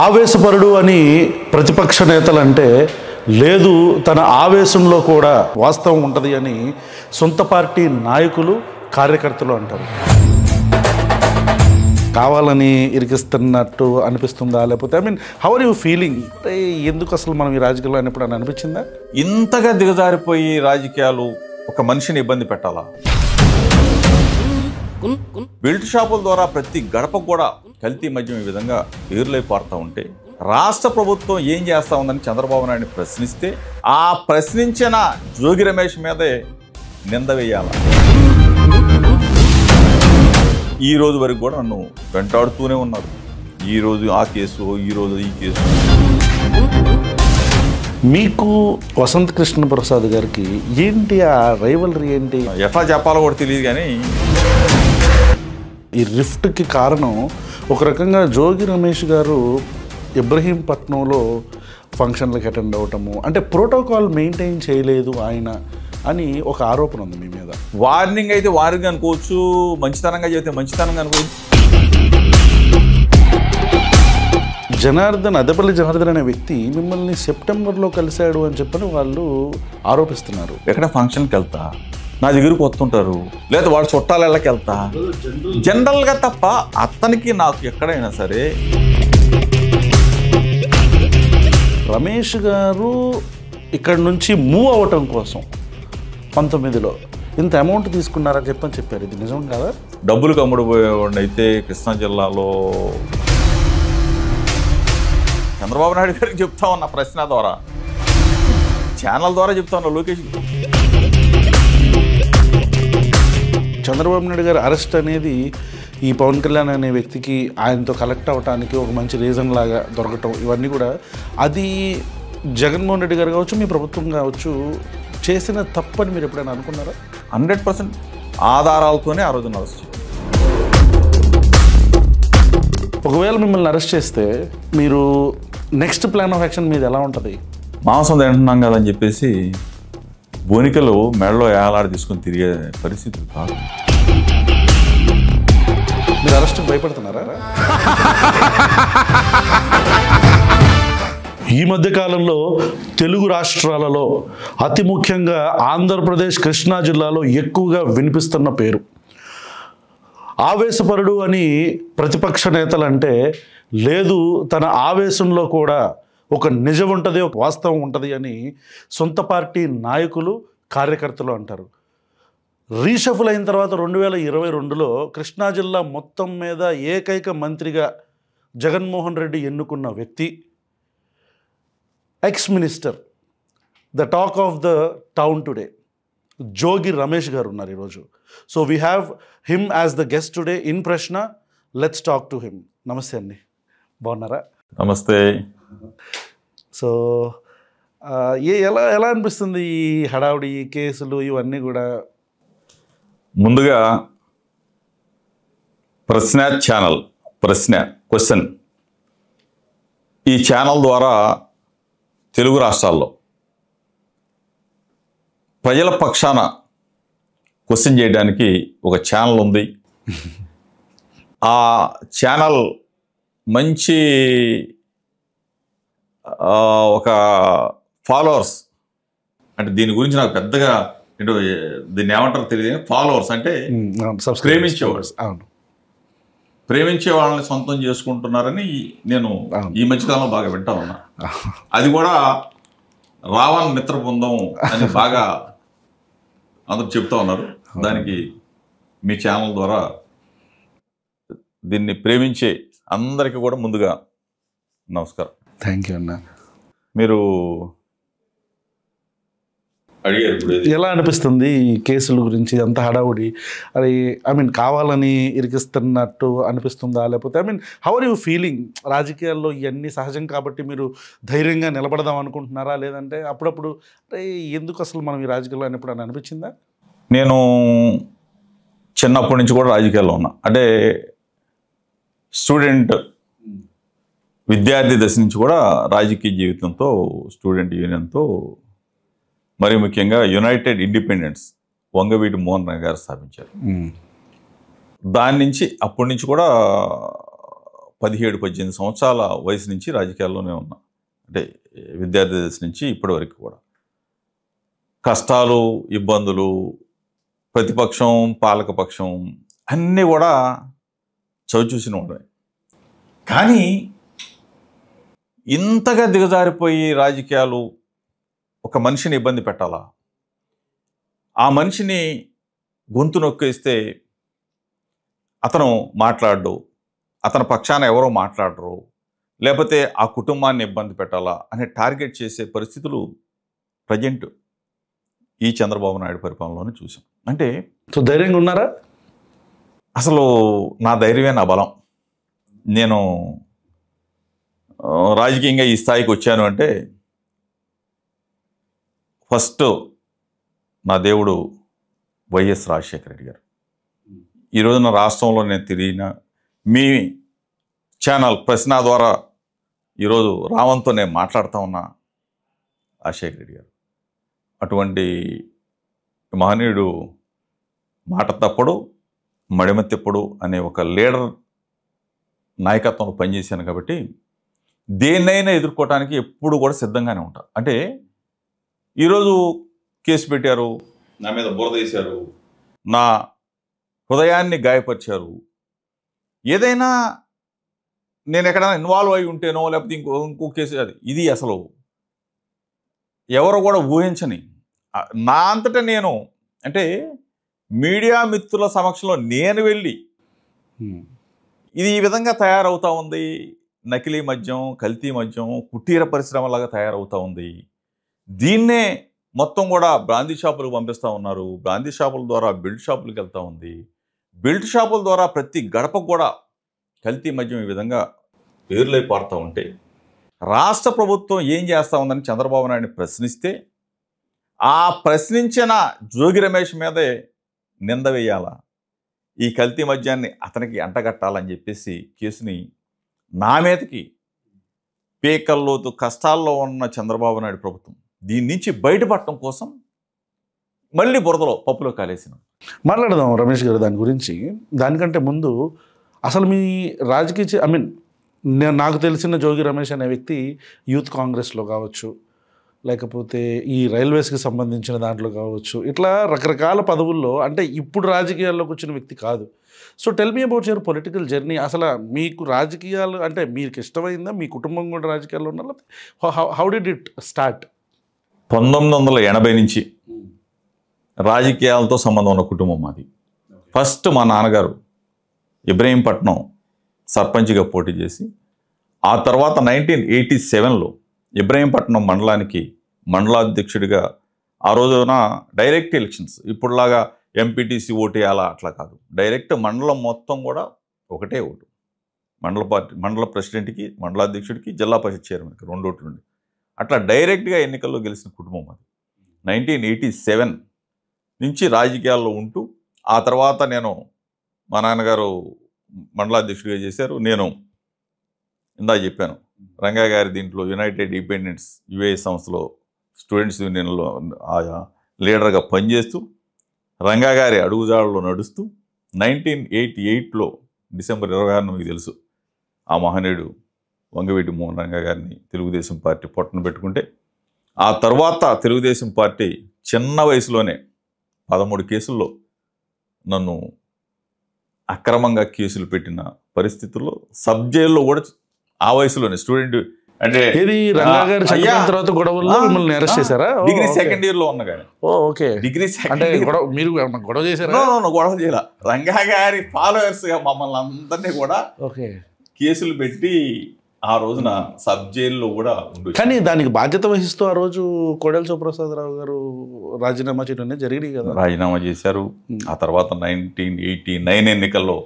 ఆవేశపరుడు అని ప్రతిపక్ష నేతలంటే లేదు, తన ఆవేశంలో కూడా వాస్తవం ఉంటుంది అని సొంత పార్టీ నాయకులు కార్యకర్తలు అంటారు. కావాలని ఇరికిస్తున్నట్టు అనిపిస్తుందా, లేకపోతే హౌ ఆర్ యూ ఫీలింగ్? ఎందుకు అసలు మనం ఈ రాజకీయాల్లో అన్నప్పుడు అని అనిపించిందా? ఇంతగా దిగజారిపోయి రాజకీయాలు ఒక మనిషిని ఇబ్బంది పెట్టాలా? బెల్ట్ షాపుల ద్వారా ప్రతి గడప కూడా కల్తీ మద్యం ఈ విధంగా ఏరులై పారుతూ ఉంటే రాష్ట్ర ప్రభుత్వం ఏం చేస్తా ఉందని చంద్రబాబు నాయుడిని ప్రశ్నిస్తే ఆ ప్రశ్నించిన జోగి రమేష్ మీదే నింద వేయాల. ఈ రోజు వరకు కూడా నన్ను వెంటాడుతూనే ఉన్నారు. ఈరోజు ఆ కేసు, ఈరోజు ఈ కేసు. మీకు వసంత్ కృష్ణ ప్రసాద్ గారికి ఏంటి ఆ రైవలరీ? ఏంటి ఎట్లా చెప్పాలో కూడా తెలియదు. కానీ ఈ రిఫ్ట్కి కారణం ఒక రకంగా జోగి రమేష్ గారు ఇబ్రహీంపట్నంలో ఫంక్షన్లకు అటెండ్ అవటము, అంటే ప్రోటోకాల్ మెయింటైన్ చేయలేదు ఆయన అని ఒక ఆరోపణ ఉంది మీ మీద. వార్నింగ్ అయితే వార్నింగ్ అనుకోవచ్చు, మంచితనంగా చెబితే మంచితనంగా అనుకోవచ్చు. అదపల్లి జనార్దన్ అనే వ్యక్తి మిమ్మల్ని సెప్టెంబర్లో కలిశాడు అని చెప్పని వాళ్ళు ఆరోపిస్తున్నారు. ఎక్కడ ఫంక్షన్కి వెళ్తా, నా దగ్గరకు వస్తుంటారు, లేదా వాడు చుట్టాలకి వెళ్తా, జనరల్గా తప్ప అతనికి నాకు ఎక్కడైనా సరే. రమేష్ గారు ఇక్కడ నుంచి మూవ్ అవ్వటం కోసం 19లో ఇంత అమౌంట్ తీసుకున్నారని చెప్పారు. ఇది నిజం కాదా? డబ్బులు కమ్ముడుపోయేవాడిని అయితే కృష్ణా జిల్లాలో చంద్రబాబు నాయుడు గారికి చెప్తా ఉన్న ప్రశ్న ద్వారా, ఛానల్ ద్వారా చెప్తా ఉన్నా లోకేష్. చంద్రబాబు నాయుడు గారి అరెస్ట్ అనేది ఈ పవన్ కళ్యాణ్ అనే వ్యక్తికి ఆయనతో కలెక్ట్ అవ్వడానికి ఒక మంచి రీజన్ లాగా దొరకటం, ఇవన్నీ కూడా అది జగన్మోహన్ రెడ్డి గారు కావచ్చు, మీ ప్రభుత్వం కావచ్చు చేసిన తప్పని మీరు ఎప్పుడైనా అనుకున్నారా? 100% ఆధారాలతోనే ఆ రోజున అరెస్ట్ చేయాలి. ఒకవేళ మిమ్మల్ని అరెస్ట్ చేస్తే మీరు నెక్స్ట్ ప్లాన్ ఆఫ్ యాక్షన్ మీద ఎలా ఉంటుంది? మాంసం తింటున్నాం కదని చెప్పేసి బోనికలు మెడలో ఏలాడ తీసుకొని తిరిగే పరిస్థితులు కాదు. మీరు అరెస్ట్కి భయపడుతున్నారా? ఈ మధ్యకాలంలో తెలుగు రాష్ట్రాలలో అతి ముఖ్యంగా ఆంధ్రప్రదేశ్ కృష్ణా జిల్లాలో ఎక్కువగా వినిపిస్తున్న పేరు ఆవేశపరుడు అని ప్రతిపక్ష నేతలంటే లేదు, తన ఆవేశంలో కూడా ఒక నిజం ఉంటుంది, ఒక వాస్తవం ఉంటుంది అని సొంత పార్టీ నాయకులు కార్యకర్తలు అంటారు. రీషఫుల్ అయిన తర్వాత 2022లో కృష్ణా జిల్లా మొత్తం మీద ఏకైక మంత్రిగా జగన్మోహన్ రెడ్డి ఎన్నుకున్న వ్యక్తి, ex minister, the talk of the town today, Jogi Ramesh గారు ఉన్నారు ఈరోజు. So we have him as the guest today in Prashna. Let's talk to him. నమస్తే అండి, బాగున్నారా? నమస్తే. సో ఎలా అనిపిస్తుంది ఈ హడావుడి, ఈ కేసులు ఇవన్నీ కూడా? ముందుగా ప్రశ్న ఛానల్, క్వశ్చన్, ఈ ఛానల్ ద్వారా తెలుగు రాష్ట్రాల్లో ప్రజల పక్షాన క్వశ్చన్ చేయడానికి ఒక ఛానల్ ఉంది. ఆ ఛానల్ మంచి ఒక ఫాలోవర్స్, అంటే దీని గురించి నాకు పెద్దగా ఏంటో దీన్ని ఏమంటారో తెలియదు. ఫాలోవర్స్ అంటే ప్రేమించేవాడు, ప్రేమించే వాళ్ళని సొంతం చేసుకుంటున్నారని నేను ఈ మధ్యకాలంలో బాగా వింటా ఉన్నా. అది కూడా రావణ్ మిత్ర బృందం అని బాగా అందరూ చెప్తా ఉన్నారు. దానికి మీ ఛానల్ ద్వారా దీన్ని ప్రేమించే అందరికీ కూడా ముందుగా నమస్కారం. థ్యాంక్ యూ అన్న. మీరు అడిగారు ఎలా అనిపిస్తుంది ఈ కేసుల గురించి? అంత హడావుడి, అది కావాలని ఇరికిస్తున్నట్టు అనిపిస్తుందా, లేకపోతే హౌ ఆర్ యూ ఫీలింగ్? రాజకీయాల్లో ఇవన్నీ సహజం కాబట్టి మీరు ధైర్యంగా నిలబడదాం అనుకుంటున్నారా, లేదంటే అప్పుడప్పుడు ఎందుకు అసలు మనం ఈ రాజకీయాల్లో అన్నప్పుడు అని అనిపించిందా? నేను చిన్నప్పటి నుంచి కూడా రాజకీయాల్లో ఉన్నా. అంటే విద్యార్థి దశ నుంచి కూడా రాజకీయ జీవితంతో, స్టూడెంట్ యూనియన్తో, మరి ముఖ్యంగా యునైటెడ్ ఇండిపెండెన్స్ వంగవీటి మోహన్ గారు స్థాపించారు. దాని నుంచి అప్పటి నుంచి కూడా 17-18 సంవత్సరాల వయసు నుంచి రాజకీయాల్లోనే ఉన్నా. అంటే విద్యార్థి దశ నుంచి ఇప్పటి వరకు కూడా కష్టాలు, ఇబ్బందులు, ప్రతిపక్షం, పాలకపక్షం అన్నీ కూడా చవిచూసిన వాడే. కానీ ఇంతగా దిగజారిపోయి రాజకీయాలు ఒక మనిషిని ఇబ్బంది పెట్టాలా, ఆ మనిషిని గొంతు నొక్కేస్తే అతను మాట్లాడు, అతని పక్షాన ఎవరో మాట్లాడరు, లేకపోతే ఆ కుటుంబాన్ని ఇబ్బంది పెట్టాలా అనే టార్గెట్ చేసే పరిస్థితులు ప్రజెంట్ ఈ చంద్రబాబు నాయుడు పరిపాలనలోనే చూసాం. అంటే సో ధైర్యంగా ఉన్నారా? అసలు నా ధైర్యమే నా బలం. నేను రాజకీయంగా ఈ స్థాయికి వచ్చాను అంటే ఫస్ట్ నా దేవుడు వైఎస్ రాజశేఖర రెడ్డి గారు. ఈరోజున రాష్ట్రంలో నేను తిరిగిన మీ ఛానల్ ప్రశ్న ద్వారా ఈరోజు రావంతో నేను మాట్లాడుతూ ఉన్నా రాజశేఖర రెడ్డి గారు. అటువంటి మహనీయుడు మాట తప్పడు, మడిమ తిప్పడు అనే ఒక లీడర్ నాయకత్వంలో పనిచేశాను కాబట్టి దేన్నైనా ఎదుర్కోవటానికి ఎప్పుడు కూడా సిద్ధంగానే ఉంటా. అంటే ఈరోజు కేసు పెట్టారు, నా మీద బురద వేశారు, నా హృదయాన్ని గాయపరిచారు. ఏదైనా నేను ఎక్కడైనా ఇన్వాల్వ్ అయి ఉంటేనో లేకపోతే ఇంకో కేసు అది ఇది అసలు ఎవరు కూడా ఊహించని నా అంతటా నేను, అంటే మీడియా మిత్రుల సమక్షంలో నేను వెళ్ళి ఇది ఈ విధంగా తయారవుతూ ఉంది, నకిలీ మద్యం, కల్తీ మద్యం, కుటీర పరిశ్రమలాగా తయారవుతూ ఉంది, దీన్నే మొత్తం కూడా బ్రాందీ షాపులకు పంపిస్తూ ఉన్నారు, బ్రాందీ షాపుల ద్వారా బెల్ట్ షాపులకు వెళ్తూ ఉంది, బెల్ట్ షాపుల ద్వారా ప్రతి గడపకు కూడా కల్తీ మద్యం ఈ విధంగా పేర్లై పారుతూ ఉంటే రాష్ట్ర ప్రభుత్వం ఏం చేస్తూ ఉందని చంద్రబాబు నాయుడిని ప్రశ్నిస్తే ఆ ప్రశ్నించిన జోగి రమేష్ మీదే నింద వేయాలా, ఈ కల్తీ మద్యాన్ని అతనికి అంటగట్టాలని చెప్పేసి కేసుని నా మీదకి పేకల్లోతు కష్టాల్లో ఉన్న చంద్రబాబు నాయుడు ప్రభుత్వం దీని నుంచి బయటపడటం కోసం మళ్ళీ బురదలో పప్పులో కాలేసిన. మాట్లాడదాం రమేష్ గారు దాని గురించి. దానికంటే ముందు అసలు మీ రాజకీయ నాకు తెలిసిన జోగి రమేష్ అనే వ్యక్తి యూత్ కాంగ్రెస్లో కావచ్చు, లేకపోతే ఈ రైల్వేస్కి సంబంధించిన దాంట్లో కావచ్చు, ఇట్లా రకరకాల పదవుల్లో, అంటే ఇప్పుడు రాజకీయాల్లోకి వచ్చిన వ్యక్తి కాదు. So tell me about your political journey. అసలు మీకు రాజకీయాలు అంటే మీకు ఇష్టమైందా, మీ కుటుంబం కూడా రాజకీయాల్లో ఉన్నా, హౌ డిడ్ ఇట్ స్టార్ట్? 1980 నుంచి రాజకీయాలతో సంబంధం ఉన్న కుటుంబం మాది. ఫస్ట్ మా నాన్నగారు ఇబ్రహీంపట్నం సర్పంచ్గా పోటీ చేసి ఆ తర్వాత 1987లో ఇబ్రహీంపట్నం మండలానికి మండలాధ్యక్షుడిగా, ఆ రోజున డైరెక్ట్ ఎలక్షన్స్ ఇప్పుడులాగా ఎంపీటీసీ ఓటు వేయాలా అట్లా కాదు, డైరెక్ట్ మండలం మొత్తం కూడా ఒకటే ఓటు, మండల ప్రెసిడెంట్కి, మండలాధ్యక్షుడికి, జిల్లా పరిషత్ చైర్మన్కి 2 ఓట్లు ఉండి అట్లా డైరెక్ట్గా ఎన్నికల్లో గెలిచిన కుటుంబం అది. 1987 నుంచి రాజకీయాల్లో ఉంటూ ఆ తర్వాత నేను మా నాన్నగారు మండలాధ్యక్షుడిగా చేశారు. నేను ఇందా చెప్పాను రంగా గారి దీంట్లో యునైటెడ్ ఇండిపెండెంట్స్ యుఏ సంస్థలో స్టూడెంట్స్ యూనియన్లో ఆయా లీడర్గా పనిచేస్తూ రంగా గారి అడుగుజాడలో నడుస్తూ 1988లో డిసెంబర్ 26 మీకు తెలుసు ఆ మహనీయుడు వంగవీటి మోహన్ రంగా గారిని తెలుగుదేశం పార్టీ పొట్టన పెట్టుకుంటే ఆ తర్వాత తెలుగుదేశం పార్టీ చిన్న వయసులోనే 13 కేసుల్లో నన్ను అక్రమంగా కేసులు పెట్టిన పరిస్థితుల్లో సబ్ జైల్లో కూడా ఆ వయసులోనే స్టూడెంట్ అంటే తర్వాత గొడవల్లో మిమ్మల్ని అరెస్ట్ చేశారా? డిగ్రీ సెకండ్ ఇయర్లో ఉన్నా కానీ. ఓకే, డిగ్రీ అంటే మీరు గొడవ చేశారా? గొడవ చేయాల, రంగా గారి ఫాలోవర్స్గా మమ్మల్ని అందరినీ కూడా కేసులు పెట్టి ఆ రోజున సబ్ జైల్లో కూడా ఉండు. కానీ దానికి బాధ్యత వహిస్తూ ఆ రోజు కోడెల శివప్రసాదరావు గారు రాజీనామా చేయడం జరిగింది కదా? రాజీనామా చేశారు. ఆ తర్వాత 1989 ఎన్నికల్లో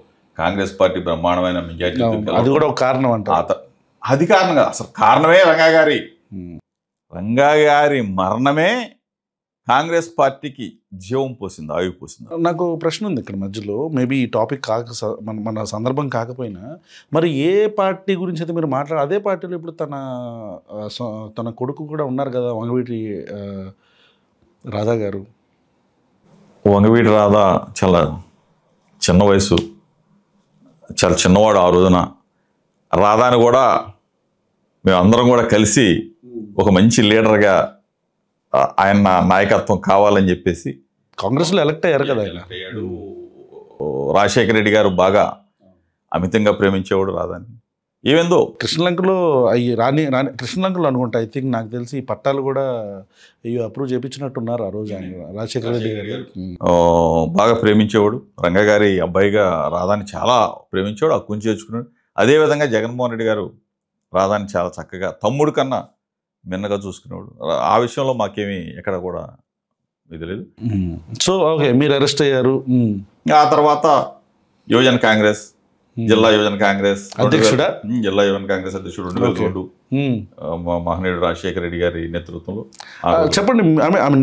కాంగ్రెస్ పార్టీ బ్రహ్మాండమైన మెజార్టీ, అది కూడా ఒక కారణం అంట. అది కారణం కాదు, అసలు కారణమే రంగా గారి మరణమే కాంగ్రెస్ పార్టీకి జీవం పోసింది, ఆయువు పోసింది. నాకు ప్రశ్న ఉంది ఇక్కడ మధ్యలో, మేబీ ఈ టాపిక్ మన సందర్భం కాకపోయినా, మరి ఏ పార్టీ గురించి అయితే మీరు మాట్లాడారు అదే పార్టీలో ఇప్పుడు తన కొడుకు కూడా ఉన్నారు కదా, వంగవీటి రాధా గారు. వంగవీటి రాధా చాలా చిన్న వయసు, చాలా చిన్నవాడు. ఆ రోజున రాధాని కూడా మేమందరం కూడా కలిసి ఒక మంచి లీడర్గా ఆయన నాయకత్వం కావాలని చెప్పేసి కాంగ్రెస్లో ఎలక్ట్ అయ్యారు కదా ఆయన. రాజశేఖర రెడ్డి గారు బాగా అమితంగా ప్రేమించేవాడు రాధాని. ఏమేందో కృష్ణలంకలో అవి రాని కృష్ణలంకలో అనుకుంటా. ఐ థింక్ నాకు తెలిసి ఈ పట్టాలు కూడా అయ్యో అప్రూవ్ చేయించినట్టున్నారు ఆ రోజు ఆయన రాజశేఖర రెడ్డి గారు. బాగా ప్రేమించేవాడు. రంగ గారి అబ్బాయిగా రాధాని చాలా ప్రేమించేవాడు, హక్కుని చేర్చుకున్నాడు. అదేవిధంగా జగన్మోహన్ రెడ్డి గారు రాధాని చాలా చక్కగా తమ్ముడు కన్నా మిన్నగా చూసుకునేవాడు. ఆ విషయంలో మాకేమీ ఎక్కడ కూడా ఇది లేదు. సో ఓకే, మీరు అరెస్ట్ అయ్యారు. ఆ తర్వాత యువజన కాంగ్రెస్, జిల్లా యువజన కాంగ్రెస్ అధ్యక్షుడా, జిల్లా యువజన కాంగ్రెస్ అధ్యక్షుడు 2002 మహనీయుడు రాజశేఖర రెడ్డి గారి నేతృత్వంలో. చెప్పండి,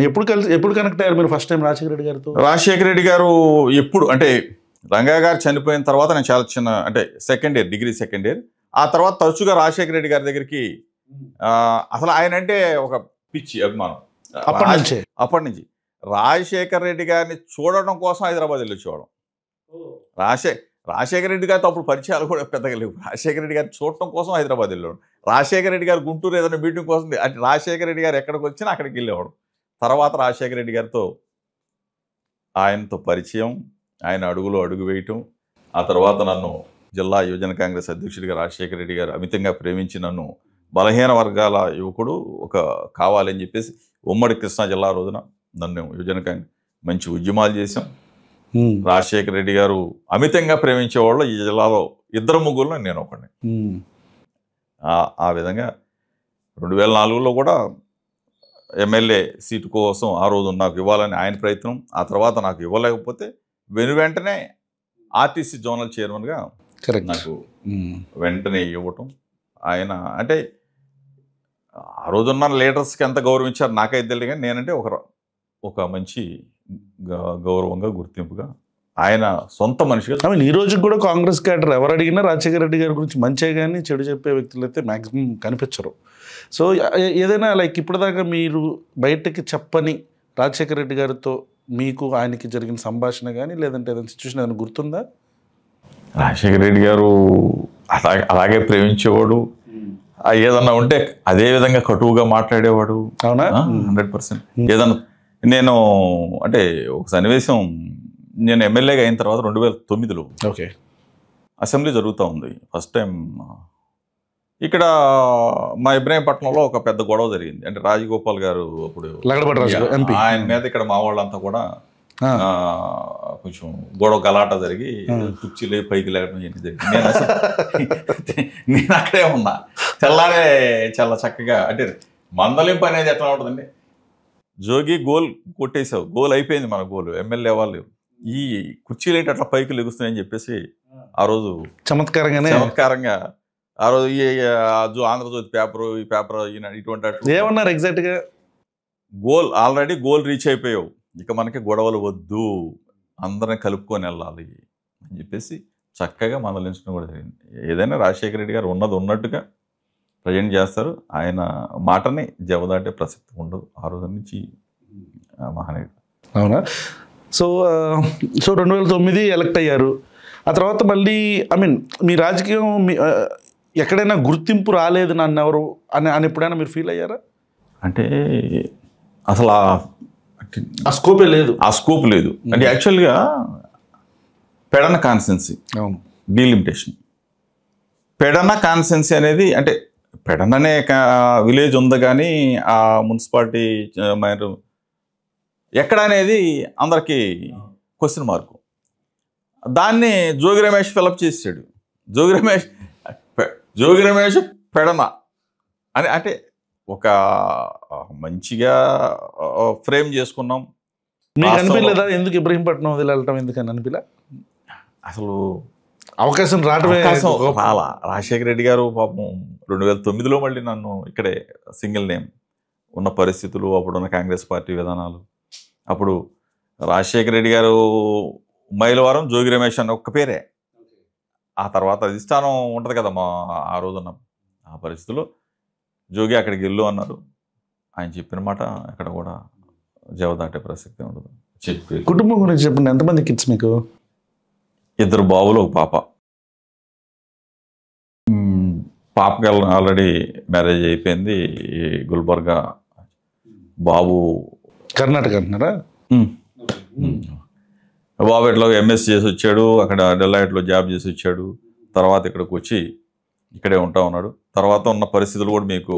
ఎప్పుడు కనెక్ట్ అయ్యారు మీరు ఫస్ట్ టైం రాజశేఖర రెడ్డి గారితో? రాజశేఖర రెడ్డి గారు ఎప్పుడు అంటే రంగా గారు చనిపోయిన తర్వాత నేను చాలా చిన్న అంటే డిగ్రీ సెకండ్ ఇయర్. ఆ తర్వాత తరచుగా రాజశేఖర రెడ్డి గారి దగ్గరికి అసలు ఆయన అంటే ఒక పిచ్చి అభిమానం. అప్పటి నుంచి రాజశేఖర రెడ్డి గారిని చూడడం కోసం హైదరాబాద్ వెళ్ళి వచ్చేవాళ్ళం. రాజశేఖర రెడ్డి గారితో అప్పుడు పరిచయాలు కూడా పెద్దగా లేవు. రాజశేఖర రెడ్డి గారిని చూడటం కోసం హైదరాబాద్ వెళ్ళేవాడు. రాజశేఖర రెడ్డి గారు గుంటూరు ఏదైనా మీటింగ్ కోసం అంటే రాజశేఖర రెడ్డి గారు ఎక్కడికి వచ్చినా అక్కడికి వెళ్ళేవాడు. తర్వాత రాజశేఖర రెడ్డి గారితో ఆయనతో పరిచయం, ఆయన అడుగులో అడుగు వేయటం, ఆ తర్వాత నన్ను జిల్లా యువజన కాంగ్రెస్ అధ్యక్షుడిగా రాజశేఖర రెడ్డి గారు అమితంగా ప్రేమించి నన్ను బలహీన వర్గాల యువకుడు కావాలని చెప్పేసి ఉమ్మడి కృష్ణా జిల్లా రోజున నన్ను యువజన కాంగ్రెస్ మంచి ఉద్యమాలు చేశాం. రాజశేఖర రెడ్డి గారు అమితంగా ప్రేమించేవాళ్ళు ఈ జిల్లాలో 2-3 నేను ఒకడిని. ఆ విధంగా 2004లో కూడా ఎమ్మెల్యే సీటు కోసం ఆ రోజు నాకు ఇవ్వాలని ఆయన ప్రయత్నం. ఆ తర్వాత నాకు ఇవ్వలేకపోతే వెంటనే ఆర్టీసీ జోనల్ చైర్మన్గా నాకు వెంటనే ఇవ్వటం. ఆయన అంటే ఆ రోజున్న లీడర్స్కి ఎంత గౌరవించారు నాకైతే తెలియదు, కానీ నేనంటే ఒక మంచి గౌరవంగా గుర్తింపుగా ఆయన సొంత మనిషిగా. ఈ రోజు కూడా కాంగ్రెస్ క్యాడర్ ఎవరు అడిగినా రాజశేఖర రెడ్డి గారి గురించి మంచిగా కానీ చెడు చెప్పే వ్యక్తులు అయితే మ్యాక్సిమం కనిపించరు. సో ఏదైనా లైక్ ఇప్పటిదాకా మీరు బయటకి చెప్పని రాజశేఖర రెడ్డి గారితో మీకు ఆయనకి జరిగిన సంభాషణ కానీ లేదంటే ఏదైనా సిచ్యువేషన్ ఏదైనా గుర్తుందా? రాజశేఖర రెడ్డి గారు అలాగే ప్రేమించేవాడు. ఏదన్నా ఉంటే అదే విధంగా కటువుగా మాట్లాడేవాడు. అవునా? 100%. ఏదన్నా నేను అంటే ఒక సన్నివేశం, నేను ఎమ్మెల్యేగా అయిన తర్వాత 2009లో ఓకే అసెంబ్లీ జరుగుతూ ఉంది. ఫస్ట్ టైం ఇక్కడ మా ఇబ్రాహీంపట్నంలో ఒక పెద్ద గొడవ జరిగింది. అంటే రాజగోపాల్ గారు అప్పుడు ఆయన మీద ఇక్కడ మా వాళ్ళంతా కూడా కొంచెం గొడవ గలాట జరిగి కుర్చీలే పైకి లేకపోవడం ఏంటి జరిగింది. నేను అక్కడే ఉన్నా. తెల్లారే చాలా చక్కగా అంటే మందలింపు అనేది ఎట్లా ఉంటుందండి, జోగి గోల్ కొట్టేసావు, గోల్ అయిపోయింది మన గోల్, ఎమ్మెల్యే వాళ్ళు ఈ కుర్చీలు ఏంటి అట్లా పైకి లెగుస్తున్నాయని చెప్పేసి ఆ రోజు చమత్కారంగా ఆ రోజు ఆంధ్రజ్యోతి పేపరు ఈ పేపర్ ఇటువంటి ఏమన్నారు ఎగ్జాక్ట్గా, ఆల్రెడీ గోల్ రీచ్ అయిపోయావు, ఇక మనకి గొడవలు వద్దు, అందరిని కలుపుకొని వెళ్ళాలి అని చెప్పేసి చక్కగా మందలించడం కూడా జరిగింది. ఏదైనా రాజశేఖర రెడ్డి గారు ఉన్నది ఉన్నట్టుగా ప్రజెంట్ చేస్తారు. ఆయన మాటని జవదాటే ప్రసక్తి ఉండదు ఆ రోజు నుంచి మహనీయుడు. అవునా? సో 2009 ఎలక్ట్ అయ్యారు. ఆ తర్వాత మళ్ళీ మీ రాజకీయం ఎక్కడైనా గుర్తింపు రాలేదు నన్ను ఎవరు అని ఎప్పుడైనా మీరు ఫీల్ అయ్యారా? అంటే అసలు ఆ స్కోప్ లేదు. అంటే యాక్చువల్గా Pedana constituency delimitation, Pedana constituency అనేది అంటే పెడననే విలేజ్ ఉంది కానీ ఆ మున్సిపాలిటీ ఎక్కడ అనేది అందరికీ క్వశ్చన్ మార్కు. దాన్ని జోగి రమేష్ ఫిలప్ చేసాడు. జోగి రమేష్ పెడన అని అంటే ఒక మంచిగా ఫ్రేమ్ చేసుకున్నాం. మీకు అనిపించలేదా ఎందుకు ఇబ్రహీంపట్నం వెళ్ళటం ఎందుకని అనిపించలే? అసలు అవకాశం రావడమే రాలా. రాజశేఖర రెడ్డి గారు పాపం 2009లో మళ్ళీ నన్ను ఇక్కడే సింగిల్ నేమ్ ఉన్న పరిస్థితులు, అప్పుడున్న కాంగ్రెస్ పార్టీ విధానాలు, అప్పుడు రాజశేఖర రెడ్డి గారు మైలవరం జోగి రమేష్ అన్న ఒక్క పేరే. ఆ తర్వాత అధిష్టానం ఉంటుంది కదా మా ఆ రోజున్న ఆ పరిస్థితుల్లో జోగి అక్కడికి వెళ్ళు అన్నారు. ఆయన చెప్పిన మాట ఎక్కడ కూడా జవదాటే ప్రసక్తి ఉండదు. చెప్పి కుటుంబం గురించి చెప్పండి. ఎంతమంది కిడ్స్ మీకు? 2 బాబులు 1 పాప. పాపకి ఆల్రెడీ మ్యారేజ్ అయిపోయింది. ఈ గుల్బర్గా బాబు కర్ణాటక అంటున్నారా? బాబు ఎట్లా ఎంఎస్ చేసి వచ్చాడు, అక్కడ డెలాయిట్లో జాబ్ చేసి వచ్చాడు. తర్వాత ఇక్కడికి వచ్చి ఇక్కడే ఉంటా ఉన్నాడు. తర్వాత ఉన్న పరిస్థితులు కూడా మీకు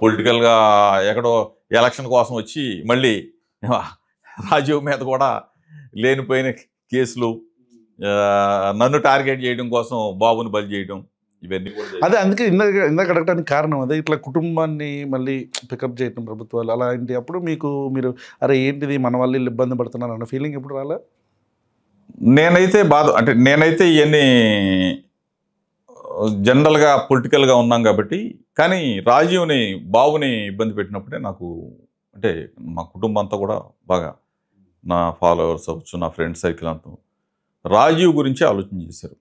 పొలిటికల్గా ఎక్కడో ఎలక్షన్ కోసం వచ్చి మళ్ళీ రాజీవ్ మీద కూడా లేనిపోయిన కేసులు, నన్ను టార్గెట్ చేయడం కోసం బాబుని బలి చేయడం, ఇవన్నీ అదే. అందుకే ఇందాక అడగడానికి కారణం అదే. ఇట్లా కుటుంబాన్ని మళ్ళీ పికప్ చేయడం ప్రభుత్వాలు అలాంటి అప్పుడు మీరు అరే ఏంటిది మన వాళ్ళు ఇబ్బంది పడుతున్నారు అన్న ఫీలింగ్ ఎప్పుడు రాలే? నేనైతే ఇవన్నీ జనరల్గా పొలిటికల్గా ఉన్నాం కాబట్టి. కానీ రాజీవ్ని బాబుని ఇబ్బంది పెట్టినప్పుడే నాకు అంటే మా కుటుంబం అంతా కూడా బాగా, నా ఫాలోవర్స్ అవ్వచ్చు, నా ఫ్రెండ్ సర్కిల్ అంతా రాజీవ్ గురించి ఆలోచన చేశారు.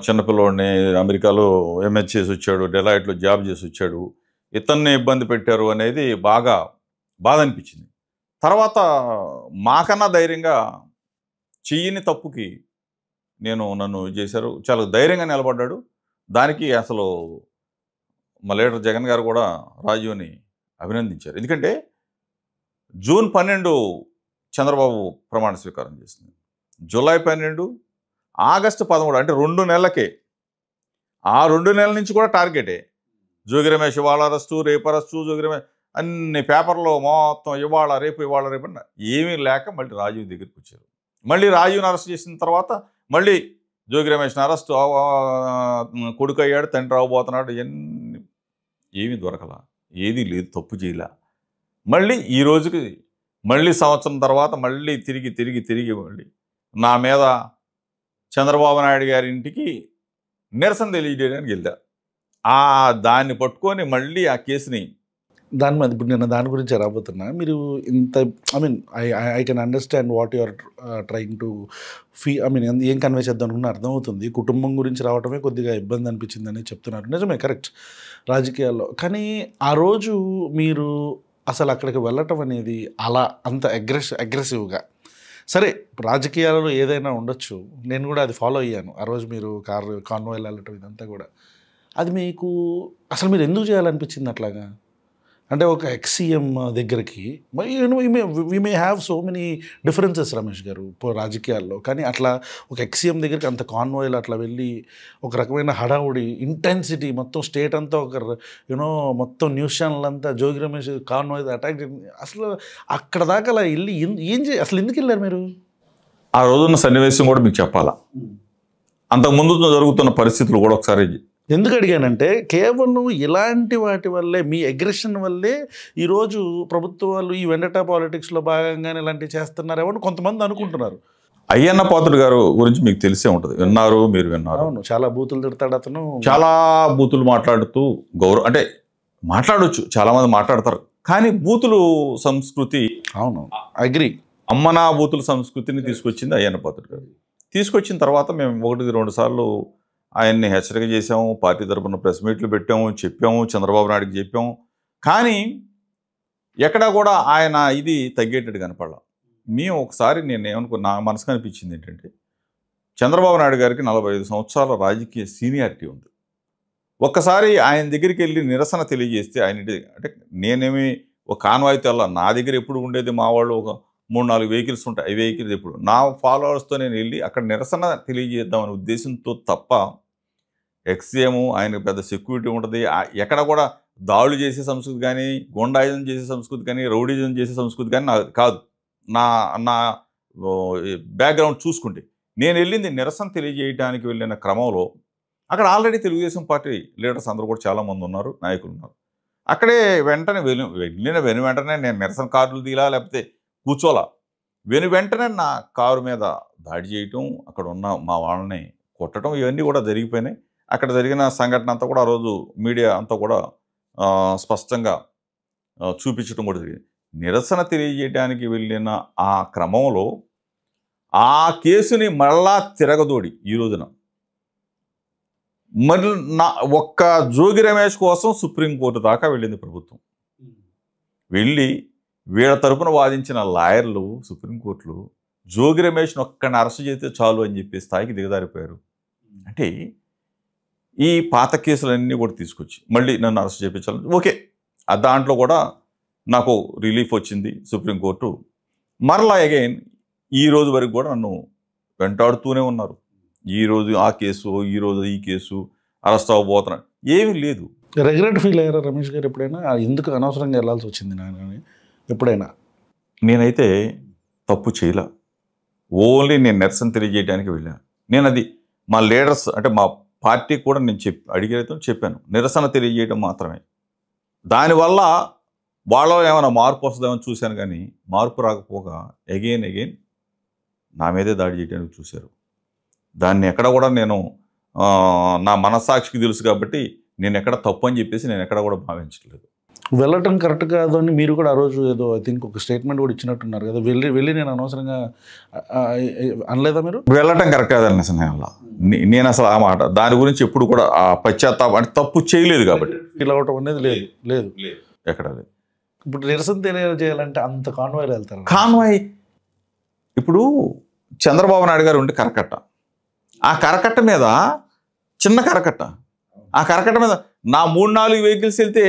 చిన్నపిల్లవాడిని అమెరికాలో ఎంఎస్ చేసి వచ్చాడు, డెలాయిట్లో జాబ్ చేసి వచ్చాడు, ఇతన్ని ఇబ్బంది పెట్టారు అనేది బాగా బాధ అనిపించింది. తర్వాత మాకన్నా ధైర్యంగా చెయ్యని తప్పుకి నన్ను చేశారు. చాలా ధైర్యంగా నిలబడ్డాడు. దానికి అసలు మా లీడర్ జగన్ గారు కూడా రాజీవ్ని అభినందించారు. ఎందుకంటే జూన్ 12 చంద్రబాబు ప్రమాణ స్వీకారం చేసింది, జూలై 12, ఆగస్టు 13, అంటే 2 నెలలకే. ఆ 2 నెలల నుంచి కూడా టార్గెటే. జోగి రమేష్ ఇవాళ అరెస్టు, రేపు అరెస్టు, జోగి రమేష్ అన్ని పేపర్లో మొత్తం ఇవాళ రేపు ఏమీ లేక మళ్ళీ రాజీవ్ దగ్గరికి వచ్చారు. మళ్ళీ రాజీవ్ని అరెస్ట్ చేసిన తర్వాత మళ్ళీ జోగి రమేష్ని అరెస్టు, కొడుకు అయ్యాడు, తండ్రి రాబోతున్నాడు, ఇవన్నీ ఏమీ దొరకలా, ఏదీ లేదు, తప్పు చేయలే. మళ్ళీ ఈ రోజుకి మళ్ళీ సంవత్సరం తర్వాత మళ్ళీ తిరిగి మళ్ళీ నా మీద చంద్రబాబు నాయుడు గారి ఇంటికి నిరసన తెలియజేయడానికి వెళ్ళా. దాన్ని పట్టుకొని మళ్ళీ ఆ కేసుని దాని మీద ఇప్పుడు నేను దాని గురించి రాబోతున్నా. మీరు ఇంత I can understand what you are trying to ఏం కన్వే చేద్దాం అనుకున్నా అర్థమవుతుంది. కుటుంబం గురించి రావడమే కొద్దిగా ఇబ్బంది అనిపించింది అని చెప్తున్నారు. నిజమే, కరెక్ట్, రాజకీయాల్లో. కానీ ఆ రోజు మీరు అసలు అక్కడికి వెళ్ళటం అనేది అలా అంత అగ్రెసివ్గా, సరే రాజకీయాలలో ఏదైనా ఉండొచ్చు, నేను కూడా అది ఫాలో అయ్యాను. ఆ రోజు మీరు కాన్వాయ్లో వెళ్ళటం ఇదంతా కూడా, అది మీకు అసలు మీరు ఎందుకు చేయాలనిపించింది అట్లాగా? అంటే ఒక ఎక్స్సీఎం దగ్గరికి we may have so many differences Ramesh గారు రాజకీయాల్లో, కానీ అట్లా ఒక ఎక్స్సీఎం దగ్గరికి అంత కాన్వాయ్లో అట్లా వెళ్ళి ఒక రకమైన హడావుడి, ఇంటెన్సిటీ, మొత్తం స్టేట్ అంతా ఒక మొత్తం న్యూస్ ఛానల్ అంతా జోగి రమేష్ కాన్వాయ్ అటాక్ చేయండి. అసలు అక్కడ దాకా అలా వెళ్ళి అసలు ఎందుకు వెళ్ళారు మీరు? ఆ రోజున్న సన్నివేశం కూడా మీకు చెప్పాలా, అంతకుముందు జరుగుతున్న పరిస్థితులు కూడా ఒకసారి. ఎందుకు అడిగానంటే కేవలం ఇలాంటి వాటి వల్లే, మీ అగ్రెషన్ వల్లే ఈరోజు ప్రభుత్వాలు ఈ వెండటా పాలిటిక్స్లో భాగంగానే ఇలాంటివి చేస్తున్నారేమో కొంతమంది అనుకుంటున్నారు. అయ్యన్న పాత్రుడు గారు గురించి మీకు తెలిసే ఉంటుంది, మీరు విన్నారు. అవును, చాలా బూతులు తిడతాడు అతను, చాలా బూతులు మాట్లాడుతూ అంటే మాట్లాడవచ్చు, చాలా మంది మాట్లాడతారు, కానీ బూతులు సంస్కృతి, అవును అగ్రి, అమ్మనా బూతుల సంస్కృతిని తీసుకొచ్చింది అయ్యన్న పాత్రుడు గారు. తీసుకొచ్చిన తర్వాత మేము 1-2 సార్లు ఆయన్ని హెచ్చరిక చేసాము, పార్టీ తరపున ప్రెస్ మీట్లు పెట్టాము, చెప్పాము, చంద్రబాబు నాయుడికి చెప్పాము. కానీ ఎక్కడా కూడా ఆయన ఇది తగ్గేటట్టు కనపడాల. మేము ఒకసారి నా మనసుకు అనిపించింది ఏంటంటే, చంద్రబాబు నాయుడు గారికి 45 సంవత్సరాల రాజకీయ సీనియారిటీ ఉంది. ఒక్కసారి ఆయన దగ్గరికి వెళ్ళి నిరసన తెలియజేస్తే, అంటే నేనేమి ఒక కాన్వాయ్తో వెళ్ళాను, నా దగ్గర ఎప్పుడు ఉండేది మా వాళ్ళు ఒక 3-4 వెహికల్స్ ఉంటాయి. ఈ వెహికల్స్ ఎప్పుడు నా ఫాలోవర్స్తో నేను వెళ్ళి అక్కడ నిరసన తెలియజేద్దామనే ఉద్దేశంతో తప్ప, ఎక్స్ఏము ఆయనకు పెద్ద సెక్యూరిటీ ఉంటుంది, ఎక్కడ కూడా దాడులు చేసే సంస్కృతి కానీ, గుండాయుధం చేసే సంస్కృతి కానీ, రౌడీజం చేసే సంస్కృతి కానీ కాదు. నా బ్యాక్గ్రౌండ్ చూసుకుంటే నేను వెళ్ళింది నిరసన తెలియజేయడానికి వెళ్ళిన క్రమంలో అక్కడ ఆల్రెడీ తెలుగుదేశం పార్టీ లీడర్స్ అందరూ కూడా చాలామంది ఉన్నారు, నాయకులు ఉన్నారు. అక్కడే వెంటనే వెంటనే నేను నిరసన కార్డులు తీలా, లేకపోతే కూర్చోలా, వెంటనే నా కారు మీద దాడి చేయటం, అక్కడ ఉన్న మా వాళ్ళని కొట్టడం, ఇవన్నీ కూడా జరిగిపోయినాయి. అక్కడ జరిగిన సంఘటన అంతా కూడా ఆ రోజు మీడియా అంతా కూడా స్పష్టంగా చూపించడం కూడా జరిగింది. నిరసన తెలియజేయడానికి వెళ్ళిన ఆ క్రమంలో ఆ కేసుని మళ్ళా తిరగదోడి ఈ రోజున మరి ఒక్క జోగి రమేష్ కోసం సుప్రీంకోర్టు దాకా వెళ్ళింది ప్రభుత్వం. వెళ్ళి వీళ్ళ తరపున వాదించిన లాయర్లు సుప్రీంకోర్టులో జోగి రమేష్ను ఒక్కడిని అరెస్ట్ చేస్తే చాలు అని చెప్పే స్థాయికి దిగజారిపోయారు. అంటే ఈ పాత కేసులన్నీ కూడా తీసుకొచ్చి మళ్ళీ నన్ను అరెస్ట్ చేయించాలని ఓకే, దాంట్లో కూడా నాకు రిలీఫ్ వచ్చింది సుప్రీంకోర్టు. మరలా అగైన్ ఈ రోజు వరకు కూడా నన్ను వెంటాడుతూనే ఉన్నారు. ఈరోజు ఆ కేసు, ఈరోజు ఈ కేసు, అరెస్ట్ అవ్వబోతున్నాను, ఏమీ లేదు. రిగ్రెట్ ఫీల్ అయ్యారా రమేష్ గారు ఎప్పుడైనా? ఎందుకు అనవసరంగా వెళ్ళాల్సి వచ్చింది నాయన ఎప్పుడైనా? నేనైతే తప్పు చేయలే, ఓన్లీ నేను నిరసన తెలియజేయడానికి వెళ్ళాను. నేను అది మా లీడర్స్ అంటే మా పార్టీ కూడా నేను అడిగితే చెప్పాను, నిరసన తెలియజేయడం మాత్రమే. దానివల్ల వాళ్ళలో ఏమైనా మార్పు వస్తుందేమని చూశాను, కానీ మార్పు రాకపోగా అగైన్ నా మీదే దాడి చేయడానికి చూశారు. దాన్ని ఎక్కడ కూడా నేను నా మనస్సాక్షికి తెలుసు కాబట్టి నేను ఎక్కడ తప్పు అని చెప్పేసి నేను ఎక్కడ కూడా భావించట్లేదు. వెళ్ళటం కరెక్ట్ కాదు అని మీరు కూడా ఆ రోజు ఏదో ఐ థింక్ ఒక స్టేట్మెంట్ కూడా ఇచ్చినట్టున్నారు కదా, వెళ్ళి నేను అనవసరంగా అనలేదా మీరు? వెళ్ళటం కరెక్ట్ కాదని అసలు నేను అసలు ఆ మాట దాని గురించి ఎప్పుడు కూడా ఆ పశ్చాత్తాపం అంటే తప్పు చేయలేదు కాబట్టి ఫీల్ అవ్వటం అనేది లేదు ఎక్కడ లేదు. ఇప్పుడు నిరసన తెలియజేయాలంటే అంత కాన్వాయ్లో వెళ్తారు. కాన్వాయ్ ఇప్పుడు చంద్రబాబు నాయుడు గారు ఉంటే కరకట్ట, ఆ కరకట్ట మీద చిన్న కరకట్ట, ఆ కరకట్ట మీద నా 3-4 వెహికల్స్ వెళ్తే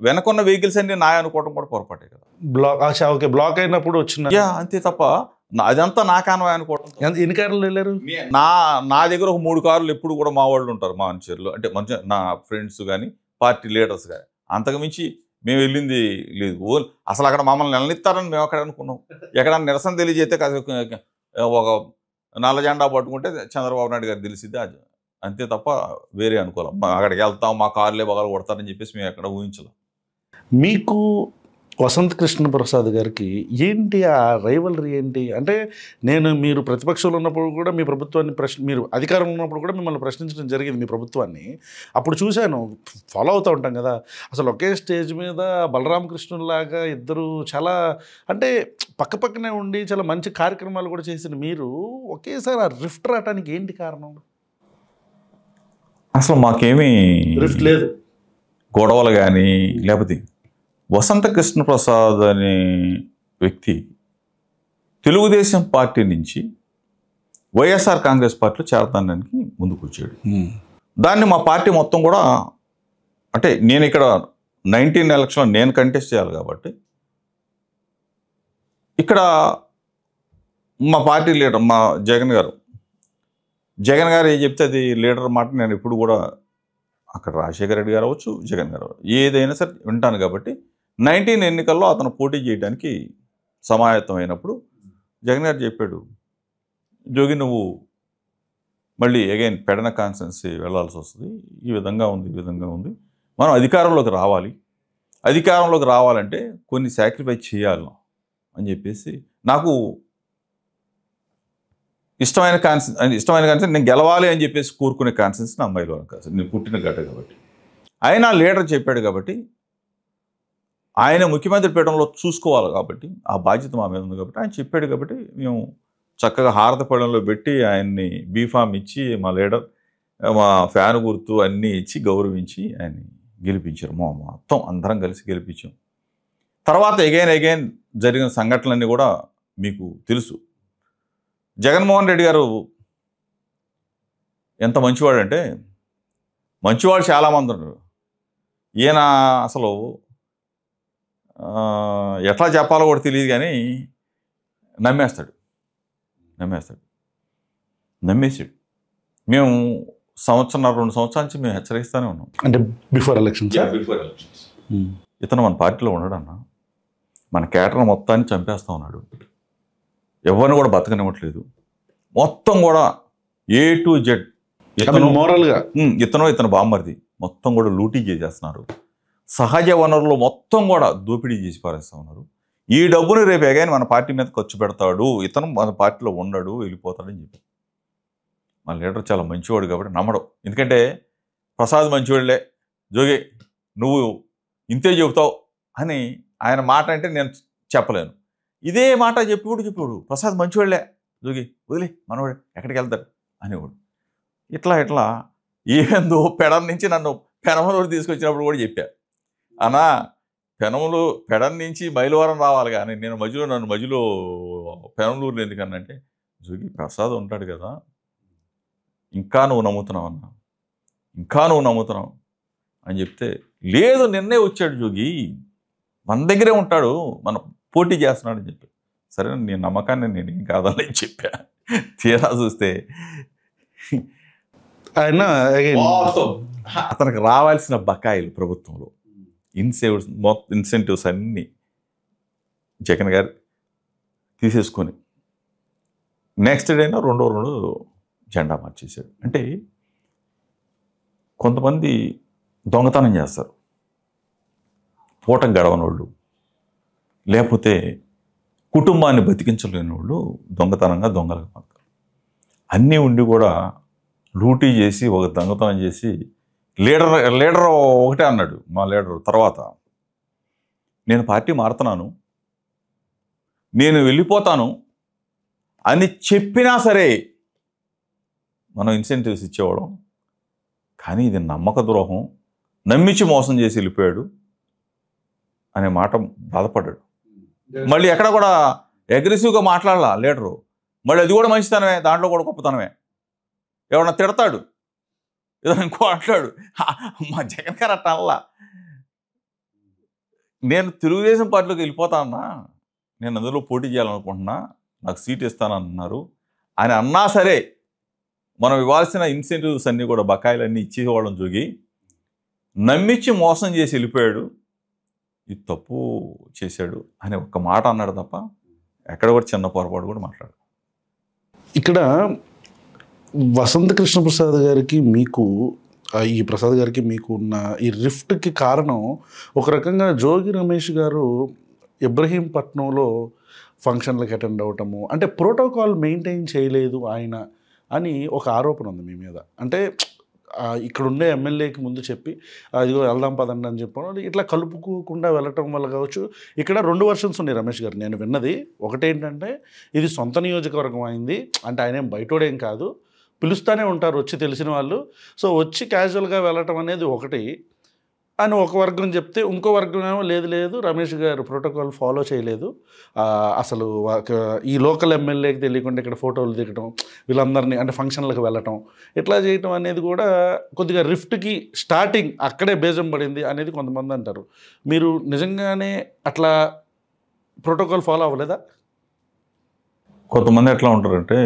వెనకున్న వెహికల్స్ అన్ని నా అనుకోవడం కూడా పొరపాటే కదా. ఓకే, బ్లాక్ అయినప్పుడు వచ్చిన అంతే తప్ప అదంతా నా కాన్వాయ్ అనుకోవడం. ఎన్ని కార్లు వెళ్ళారు? నా దగ్గర ఒక 3 కార్లు ఎప్పుడు కూడా మా వాళ్ళు ఉంటారు, మా అనుచరులు అంటే మంచి నా ఫ్రెండ్స్ కానీ పార్టీ లీడర్స్ కానీ. అంతకు మించి మేము వెళ్ళింది లేదు. అసలు అక్కడ మమ్మల్ని నిలనిస్తారని మేము అక్కడ అనుకున్నాం. ఎక్కడ నిరసన తెలియజేస్తే ఒక నల్ల జెండా పట్టుకుంటే చంద్రబాబు నాయుడు గారు తెలిసింది అది, అంతే తప్ప వేరే అనుకోలేం. అక్కడికి వెళ్తాం మా కార్లే బగలు కొడతారని చెప్పేసి మేము ఎక్కడ ఊహించలేం. మీకు వసంత్ కృష్ణ ప్రసాద్ గారికి ఏంటి ఆ రైవలరీ ఏంటి? అంటే మీరు ప్రతిపక్షంలో ఉన్నప్పుడు కూడా మీ ప్రభుత్వాన్ని మీరు అధికారంలో ఉన్నప్పుడు కూడా మిమ్మల్ని ప్రశ్నించడం జరిగింది మీ ప్రభుత్వాన్ని. అప్పుడు చూశాను, ఫాలో అవుతూ ఉంటాం కదా. అసలు ఒకే స్టేజ్ మీద బలరామకృష్ణులాగా ఇద్దరు చాలా అంటే పక్కపక్కనే ఉండి చాలా మంచి కార్యక్రమాలు కూడా చేసిన మీరు ఒకేసారి ఆ రిఫ్ట్ రావడానికి ఏంటి కారణం? అసలు మాకేమీ రిఫ్ట్ లేదు, గొడవలు కానీ లేకపోతే వసంత కృష్ణ ప్రసాద్ అనే వ్యక్తి తెలుగుదేశం పార్టీ నుంచి వైఎస్ఆర్ కాంగ్రెస్ పార్టీలో చేరడానికి ముందుకు వచ్చాడు. దాన్ని మా పార్టీ మొత్తం కూడా అంటే నేను ఇక్కడ 19 ఎలక్షన్లో నేను కంటెస్ట్ చేయాలి కాబట్టి ఇక్కడ మా పార్టీ లీడర్ మా జగన్ గారు ఏం చెప్తే అది లీడర్ మాట నేను ఎప్పుడు కూడా అక్కడ రాజశేఖర రెడ్డి గారు అవ్వచ్చు, జగన్ గారు ఏదైనా సరే వింటాను. కాబట్టి 19 ఎన్నికల్లో అతను పోటీ చేయడానికి సమాయత్తం అయినప్పుడు జగన్ గారు చెప్పాడు, జోగి నువ్వు మళ్ళీ అగైన్ పెడన కాన్స్టిట్యున్సీ వెళ్ళాల్సి వస్తుంది, ఈ విధంగా ఉంది, మనం అధికారంలోకి రావాలంటే కొన్ని సాక్రిఫైస్ చేయాలి అని చెప్పేసి నాకు ఇష్టమైన కాన్స్టిట్యున్సీ నేను గెలవాలి అని చెప్పేసి కోరుకునే కాన్స్టిట్యున్సీ నా అమ్మాయిలో కాన్స్టిట్యున్సీ నేను పుట్టిన గడ్డ కాబట్టి ఆయన లీడర్ చెప్పాడు కాబట్టి ఆయన ముఖ్యమంత్రి పీఠంలో చూసుకోవాలి కాబట్టి ఆ బాధ్యత మా మీద ఉంది కాబట్టి ఆయన చెప్పాడు కాబట్టి మేము చక్కగా హారతపడంలో పెట్టి ఆయన్ని బీఫామ్ ఇచ్చి మా లీడర్ మా ఫ్యాన్ గుర్తు అన్నీ ఇచ్చి గౌరవించి ఆయన్ని గెలిపించారు. మొత్తం అందరం కలిసి గెలిపించాం. తర్వాత అగైన్ జరిగిన సంఘటనలన్నీ కూడా మీకు తెలుసు. జగన్మోహన్ రెడ్డి గారు ఎంత మంచివాడు అంటే మంచివాడు చాలామంది ఉన్నారు. ఈయన అసలు ఎట్లా చెప్పాలో కూడా తెలియదు కానీ నమ్మేసాడు. మేము 1-2 సంవత్సరాల నుంచి మేము హెచ్చరిస్తూనే ఉన్నాం. అంటే బిఫోర్ ఎలక్షన్స్ ఇతను మన పార్టీలో ఉన్నాడన్న, మన కేటర్ను మొత్తాన్ని చంపేస్తూ ఉన్నాడు, ఎవరిని కూడా బతకనివ్వట్లేదు, మొత్తం కూడా A to Z మోరల్గా ఇతను బామ్మర్ది మొత్తం కూడా లూటీ చేసేస్తున్నారు. సహజ వనరులు మొత్తం కూడా దోపిడీ చేసి పారేస్తూ ఉన్నారు. ఈ డబ్బుని రేపు అగైన్ మన పార్టీ మీద ఖర్చు పెడతాడు, ఇతను మన పార్టీలో ఉండడు, వెళ్ళిపోతాడని చెప్పి మన లీడర్ చాలా మంచివాడు కాబట్టి నమ్మడం. ఎందుకంటే ప్రసాద్ మంచివాళ్ళే, జోగి నువ్వు ఇంతే చెబుతావు అని ఆయన మాట అంటే నేను చెప్పలేను. ఇదే మాట చెప్పేవాడు ప్రసాద్ మంచివాళ్ళే, జోగి వదిలే మనవాడు ఎక్కడికి వెళ్తాడు అనేవాడు. ఇట్లా ఏందో పెడం నుంచి నన్ను పెనమలూరు తీసుకొచ్చినప్పుడు కూడా చెప్పా, అన్నా పెడం నుంచి మైలవరం రావాలి కానీ నేను మధ్యలో పెనమలూరులో ఎందుకన్నంటే జోగి ప్రసాద్ ఉంటాడు కదా, ఇంకా నువ్వు నమ్ముతున్నావు అన్నా, ఇంకా నువ్వు నమ్ముతున్నావు అని చెప్తే, లేదు నిన్నే వచ్చాడు జోగి, మన దగ్గరే ఉంటాడు, మన పోటీ చేస్తున్నాడు అని చెప్పి, సరే నీ నమ్మకాన్ని నేను ఏం కాదని చెప్పా. తీరా చూస్తే ఆయన అతనికి రావాల్సిన బకాయిలు ప్రభుత్వంలో ఇన్సెంటివ్స్ అన్నీ జగన్ గారు తీసేసుకొని నెక్స్ట్ డేనా రెండో జెండా మార్చేశాడు. అంటే కొంతమంది దొంగతనం చేస్తారు, పూట గడవని వాళ్ళు, లేకపోతే కుటుంబాన్ని బతికించలేని వాళ్ళు దొంగతనంగా దొంగలుగా మారుతారు. అన్నీ ఉండి కూడా లూటీ చేసి ఒక దొంగతనం చేసి లీడర్ ఒకటే అన్నాడు మా లీడర్ తర్వాత, నేను పార్టీ మారుతున్నాను, నేను వెళ్ళిపోతాను అని చెప్పినా సరే మనం ఇన్సెంటివ్స్ ఇచ్చేవాళ్ళం, కానీ ఇది నమ్మక ద్రోహం, నమ్మించి మోసం చేసి వెళ్ళిపోయాడు అనే మాట బాధపడ్డాడు. మళ్ళీ ఎక్కడ కూడా అగ్రెసివ్గా మాట్లాడాల లీడరు, మళ్ళీ అది కూడా మంచితనమే, దాంట్లో కూడా గొప్పతనమే. ఎవరన్నా తిడతాడు, ఏదైనా ఇంకో అంటాడు, మా జగన్ గారు అట్ట అల్లా, నేను తెలుగుదేశం పార్టీలోకి వెళ్ళిపోతానన్నా, నేను అందులో పోటీ చేయాలనుకుంటున్నా, నాకు సీట్ ఇస్తానన్నారు అని అన్నా సరే మనం ఇవ్వాల్సిన ఇన్సెంటివ్స్ అన్నీ కూడా బకాయిలన్నీ ఇచ్చేవాళ్ళం జోగి, నమ్మించి మోసం చేసి వెళ్ళిపోయాడు, ఇది తప్పు చేశాడు అని ఒక్క మాట అన్నాడు తప్ప ఎక్కడ కూడా చిన్న పొరపాటు కూడా మాట్లాడు. ఇక్కడ వసంత కృష్ణ ప్రసాద్ గారికి ఈ ప్రసాద్ గారికి మీకు ఉన్న ఈ రిఫ్ట్కి కారణం ఒక రకంగా జోగి రమేష్ గారు ఇబ్రహీంపట్నంలో ఫంక్షన్లకు అటెండ్ అవటము, అంటే ప్రోటోకాల్ మెయింటైన్ చేయలేదు ఆయన అని ఒక ఆరోపణ ఉంది మీ మీద. అంటే ఇక్కడ ఉండే ఎమ్మెల్యేకి ముందు చెప్పి అదిగో వెళ్దాం పదండి అని చెప్పాను, ఇట్లా కలుపుకోకుండా వెళ్ళటం వల్ల కావచ్చు. ఇక్కడ 2 వర్షన్స్ ఉన్నాయి రమేష్ గారు, నేను విన్నది ఒకటేంటంటే ఇది సొంత నియోజకవర్గం అయింది, అంటే ఆయన ఏం బయటోడేం కాదు, పిలుస్తూనే ఉంటారు వచ్చి తెలిసిన వాళ్ళు, సో వచ్చి క్యాజువల్గా వెళ్ళటం అనేది ఒకటి అని ఒక వర్గం చెప్తే, ఇంకో వర్గం ఏమో లేదు రమేష్ గారు ప్రోటోకాల్ ఫాలో చేయలేదు, అసలు ఈ లోకల్ ఎమ్మెల్యేకి తెలియకుండా ఇక్కడ ఫోటోలు దిగటం, వీళ్ళందరినీ అంటే ఫంక్షన్లకు వెళ్ళటం, ఇట్లా చేయటం అనేది కూడా కొద్దిగా రిఫ్ట్కి స్టార్టింగ్ అక్కడే బేజం పడింది అనేది కొంతమంది అంటారు. మీరు నిజంగానే అట్లా ప్రోటోకాల్ ఫాలో అవ్వలేదా? కొంతమంది ఎట్లా ఉంటారంటే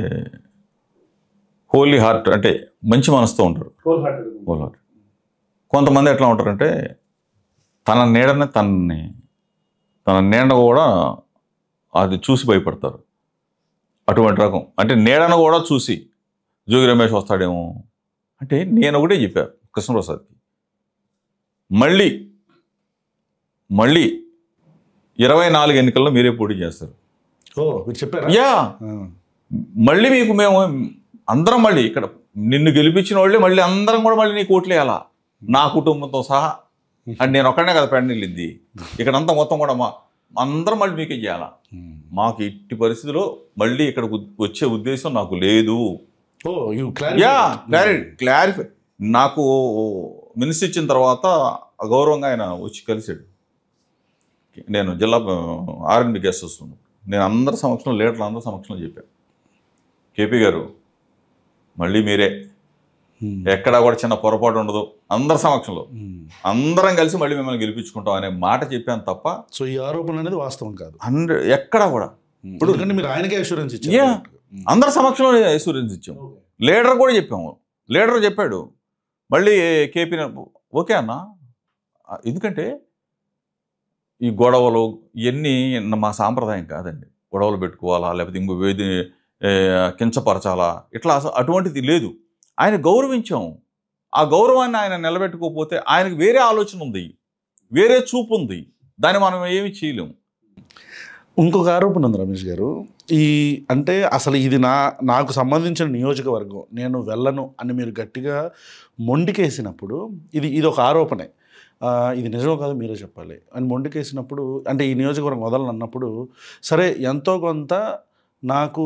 హోలీ హార్ట్, అంటే మంచి మనసుతో ఉంటారు, హోల్ హార్ట్. కొంతమంది ఎట్లా ఉంటారంటే తన నీడను కూడా అది చూసి భయపడతారు, అటువంటి రకం. అంటే నీడను కూడా చూసి జోగి రమేష్ వస్తాడేమో అంటే, నేను ఒకటే చెప్పాను కృష్ణప్రసాద్కి, మళ్ళీ 24 ఎన్నికల్లో మీరే పోటీ చేస్తారు. యా, మళ్ళీ మీకు మేము అందరం మళ్ళీ ఇక్కడ నిన్ను గెలిపించిన వాళ్ళే మళ్ళీ అందరం కూడా మళ్ళీ నీకు ఓట్లు వేయాలా, నా కుటుంబంతో సహా. అంటే నేను ఒక్కడనే కదా పెండెళ్ళింది, ఇక్కడంతా మొత్తం కూడా అందరం మళ్ళీ మీకే చేయాలా, మాకు ఇట్టి పరిస్థితిలో మళ్ళీ ఇక్కడ వచ్చే ఉద్దేశం నాకు లేదు. క్లారిఫై. నాకు మినిస్టర్ ఇచ్చిన తర్వాత గౌరవంగా ఆయన వచ్చి కలిసాడు, నేను జిల్లా ఆర్ఎండ్బి గెస్ట్ హౌస్ ఉన్నాను, నేను అందరి సమక్షంలో లీడర్లు అందరి సమక్షంలో చెప్పాను, కేపీ గారు మళ్ళీ మీరే, ఎక్కడా కూడా చిన్న పొరపాటు ఉండదు, అందరి సమక్షంలో అందరం కలిసి మళ్ళీ మిమ్మల్ని గెలిపించుకుంటాం అనే మాట చెప్పాను తప్ప. సో ఈ ఆరోపణ అనేది వాస్తవం కాదు, ఎక్కడా కూడా. ఇప్పుడు మీరు ఆయనకే అష్యూరెన్స్ ఇచ్చారు, అందరి సమక్షంలో అష్యూరెన్స్ ఇచ్చాము, లీడర్ కూడా చెప్పాము, లీడర్ చెప్పాడు మళ్ళీ కేపీ ఓకే అన్న. ఎందుకంటే ఈ గొడవలు ఇవన్నీ మా సాంప్రదాయం కాదండి, గొడవలు పెట్టుకోవాలా లేకపోతే ఇంకో కించపరచాలా, ఇట్లా అటువంటిది లేదు. ఆయన గౌరవించాం, ఆ గౌరవాన్ని ఆయన నిలబెట్టుకోకపోతే ఆయనకు వేరే ఆలోచన ఉంది, వేరే చూపు ఉంది, దాన్ని మనం ఏమి చేయలేము. ఇంకొక ఆరోపణ ఉంది రమేష్ గారు, అంటే అసలు ఇది నాకు సంబంధించిన నియోజకవర్గం, నేను వెళ్ళను అని మీరు గట్టిగా మొండికేసినప్పుడు ఇది ఒక ఆరోపణే, ఇది నిజమో కాదు మీరే చెప్పాలి అని మొండికేసినప్పుడు, అంటే ఈ నియోజకవర్గం వదలనన్నప్పుడు సరే ఎంతో కొంత నాకు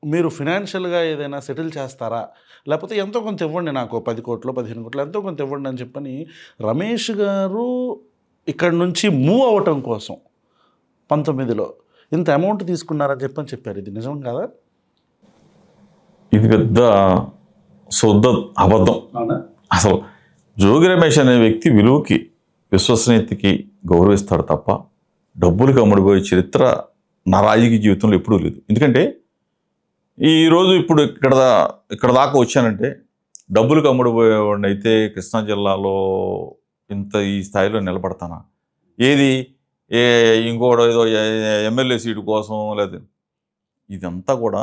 మీరు ఫినాన్షియల్గా ఏదైనా సెటిల్ చేస్తారా, లేకపోతే ఎంతో కొంత ఇవ్వండి, నాకు 10 కోట్లు 15 కోట్లు ఎంతో కొంత ఇవ్వండి అని చెప్పని రమేష్ గారు ఇక్కడ నుంచి మూవ్ అవ్వటం కోసం 19లో ఇంత అమౌంట్ తీసుకున్నారని చెప్పారు, ఇది నిజం కాదా? ఇది పెద్ద శుద్ధ అబద్ధం, అసలు జోగి రమేష్ అనే వ్యక్తి విలువకి విశ్వసనీయతకి గౌరవిస్తాడు తప్ప డబ్బులకు అమ్ముడుపోయే చరిత్ర నా రాజకీయ జీవితంలో ఎప్పుడూ లేదు. ఎందుకంటే ఈరోజు ఇప్పుడు ఇక్కడ దాకా వచ్చానంటే డబ్బులకు అమ్ముడుపోయేవాడిని అయితే కృష్ణా జిల్లాలో ఇంత ఈ స్థాయిలో నిలబడతానా? ఏది ఇంకోటి ఏదో ఎమ్మెల్యే సీటు కోసం లేదు, ఇదంతా కూడా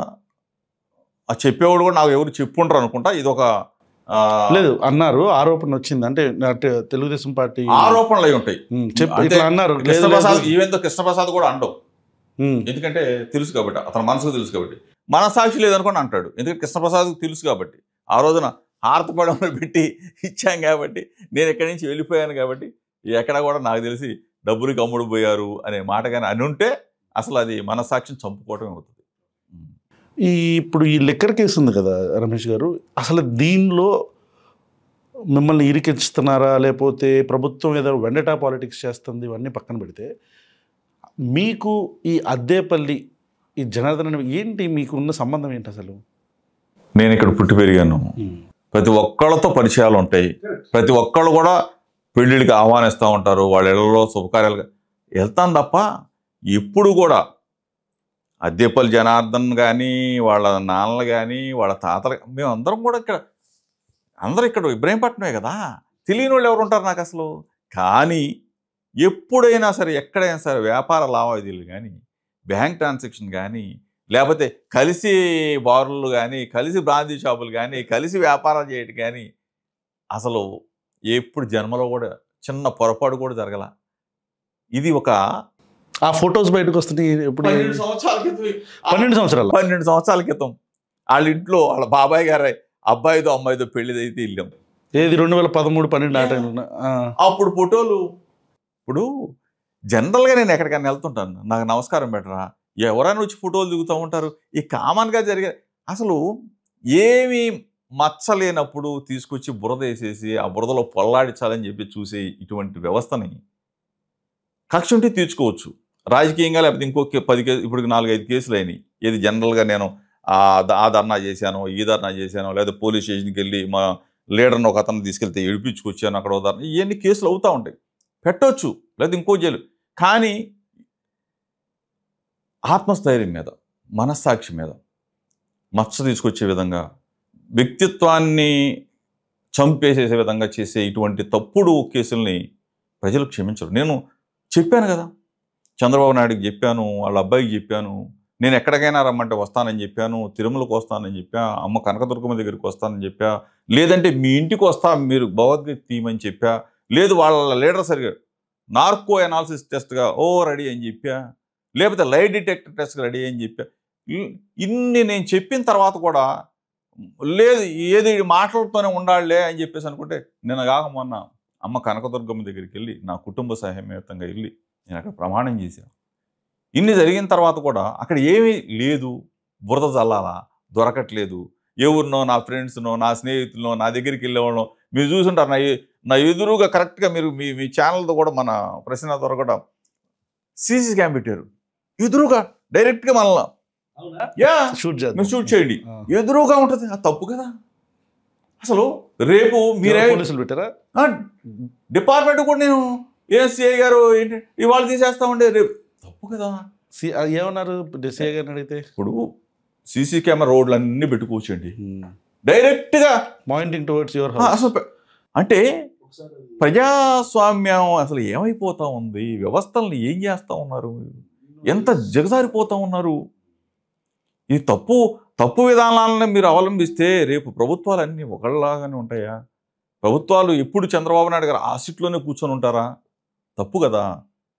ఆ చెప్పేవాడు కూడా నాకు ఎవరు చెప్పుంటారు అనుకుంటా. ఇది ఒక లేదు అన్నారు, ఆరోపణ వచ్చింది. అంటే తెలుగుదేశం పార్టీ ఆరోపణలు అయి ఉంటాయి అన్నారు. కృష్ణప్రసాద్ కూడా అండవు, ఎందుకంటే తెలుసు కాబట్టి, అతని మనసుకు తెలుసు కాబట్టి. మనసాక్షి లేదనుకోండి అంటాడు, ఎందుకంటే కృష్ణప్రసాద్కి తెలుసు కాబట్టి. ఆ రోజున హారతపడంలో పెట్టి ఇచ్చాం కాబట్టి, నేను ఎక్కడి నుంచి వెళ్ళిపోయాను కాబట్టి, ఎక్కడ కూడా నాకు తెలిసి డబ్బులకి అమ్ముడు పోయారు అనే మాట కానీ అని ఉంటే అసలు అది మనసాక్షిని చంపుకోవటమే అవుతుంది. ఇప్పుడు ఈ లిక్కర్ కేసు ఉంది కదా రమేష్ గారు, అసలు దీనిలో మిమ్మల్ని ఇరికిస్తున్నారా లేకపోతే ప్రభుత్వం ఏదో వెండటా పాలిటిక్స్ చేస్తుంది, ఇవన్నీ పక్కన పెడితే మీకు ఈ అద్దేపల్లి ఈ జనార్దన్ ఏంటి, మీకున్న సంబంధం ఏంటి అసలు? నేను ఇక్కడ పుట్టి పెరిగాను, ప్రతి ఒక్కళ్ళతో పరిచయాలు ఉంటాయి, ప్రతి ఒక్కళ్ళు కూడా పెళ్ళిళ్ళకి ఆహ్వానిస్తూ ఉంటారు, వాళ్ళ ఇళ్లలో శుభకార్యాలుగా వెళ్తాను తప్ప ఎప్పుడు కూడా అద్దేపల్లి జనార్దన్ కానీ వాళ్ళ నాన్నలు కానీ వాళ్ళ తాతలు, మేము అందరం కూడా ఇక్కడ ఇబ్రహీంపట్నమే కదా, తెలియని వాళ్ళు ఎవరు ఉంటారు నాకు అసలు. కానీ ఎప్పుడైనా సరే ఎక్కడైనా సరే వ్యాపార లావాదేవీలు కానీ, బ్యాంక్ ట్రాన్సాక్షన్ కానీ, లేకపోతే కలిసి బారులు కానీ, కలిసి బ్రాందీ షాపులు కానీ, కలిసి వ్యాపారాలు చేయటం కానీ అసలు ఎప్పుడు జన్మలో కూడా చిన్న పొరపాటు కూడా జరగల. ఇది ఒక ఆ ఫొటోస్ బయటకు వస్తున్నాయి ఇప్పుడు 12 సంవత్సరాల క్రితం, 12 సంవత్సరాల క్రితం వాళ్ళ ఇంట్లో వాళ్ళ బాబాయ్ గారు అబ్బాయితో అమ్మాయితో పెళ్ళిదైతే వెళ్ళాం. ఏది 2013-12 ఆ టైంలో అప్పుడు ఫోటోలు. ఇప్పుడు జనరల్గా నేను ఎక్కడికైనా వెళ్తుంటాను, నాకు నమస్కారం పెట్టరా, ఎవరైనా వచ్చి ఫోటోలు దిగుతూ ఉంటారు. ఈ కామన్గా జరిగే అసలు ఏమీ మచ్చలేనప్పుడు తీసుకొచ్చి బురద వేసేసి ఆ బురదలో పొల్లాడించాలని చెప్పి చూసే ఇటువంటి వ్యవస్థని కక్ష ఉంటే తీర్చుకోవచ్చు రాజకీయంగా, లేకపోతే ఇంకొక 10 కేసు, ఇప్పుడు 4-5 కేసులు అయినాయి. ఏది జనరల్గా నేను ఆ ధర్నా చేశాను, ఈ ధర్నా చేశాను, లేదా పోలీస్ స్టేషన్కి వెళ్ళి మా లీడర్ని ఒక అతను తీసుకెళ్తే ఏడిపించుకొచ్చాను, అక్కడ ధర్నా, ఇవన్నీ కేసులు అవుతూ ఉంటాయి, పెట్టవచ్చు, లేదా ఇంకో జైలు. కానీ ఆత్మస్థైర్యం మీద, మనస్సాక్షి మీద మచ్చ తీసుకొచ్చే విధంగా, వ్యక్తిత్వాన్ని చంపేసేసే విధంగా చేసే ఇటువంటి తప్పుడు కేసుల్ని ప్రజలు క్షమించరు. నేను చెప్పాను కదా, చంద్రబాబు నాయుడుకి చెప్పాను, వాళ్ళ అబ్బాయికి చెప్పాను, నేను ఎక్కడికైనా రమ్మంటే వస్తానని చెప్పాను, తిరుమలకు వస్తానని చెప్పా, అమ్మ కనకదుర్గమ్మ దగ్గరికి వస్తానని చెప్పా, లేదంటే మీ ఇంటికి వస్తా మీరు భగవద్గీత తీయమని చెప్పా, లేదు వాళ్ళ లీడర్ సరిగా నార్కో అనాలిసిస్ టెస్ట్గా రెడీ అని చెప్పా, లేకపోతే లై డిటెక్టర్ టెస్ట్గా రెడీ అని చెప్పా. ఇన్ని నేను చెప్పిన తర్వాత కూడా లేదు, ఏది మాటలతోనే ఉండాలే అని చెప్పేసి అనుకుంటే, నేను కాక మొన్న అమ్మ కనకదుర్గమ్మ దగ్గరికి వెళ్ళి నా కుటుంబ సహాయమేతంగా వెళ్ళి నేను అక్కడ ప్రమాణం చేశాను. ఇన్ని జరిగిన తర్వాత కూడా అక్కడ ఏమీ లేదు, బురద జల్లాలా దొరకట్లేదు. ఎవరినో నా ఫ్రెండ్స్నో నా స్నేహితులనో నా దగ్గరికి వెళ్ళేవాళ్ళనో మీరు చూసుంటారు, నా ఎదురుగా కరెక్ట్గా మీరు మీ ఛానల్తో కూడా మన ప్రశ్న ద్వారా కూడా సీసీ క్యామ్ పెట్టారు ఎదురుగా, డైరెక్ట్గా మనల్ని మీరు షూట్ చేయండి, ఎదురుగా ఉంటుంది. అది తప్పు కదా. అసలు రేపు మీరే పోలీసులు పెట్టారా? డిపార్ట్మెంట్ కూడా నేను సిఐ గారు ఏంటి ఇవాళ తీసేస్తా ఉండే, రేపు తప్పు కదా. ఏమన్నారు సిఐ గారిని అడిగితే? ఇప్పుడు సీసీ కెమెరా రోడ్లు అన్నీ పెట్టుకోవచ్చండి డైరెక్ట్గా పాయింటింగ్ టువర్డ్స్ యువర్ హౌస్. అసలు అంటే ప్రజాస్వామ్యం అసలు ఏమైపోతా ఉంది, వ్యవస్థల్ని ఏం చేస్తూ ఉన్నారు, ఎంత జగజారిపోతూ ఉన్నారు. ఈ తప్పు విధానాలను మీరు అవలంబిస్తే రేపు ప్రభుత్వాలు అన్నీ ఒకళ్ళలాగానే ఉంటాయా? ప్రభుత్వాలు ఎప్పుడు చంద్రబాబు నాయుడు గారు ఆ సీట్లోనే కూర్చొని ఉంటారా? తప్పు కదా.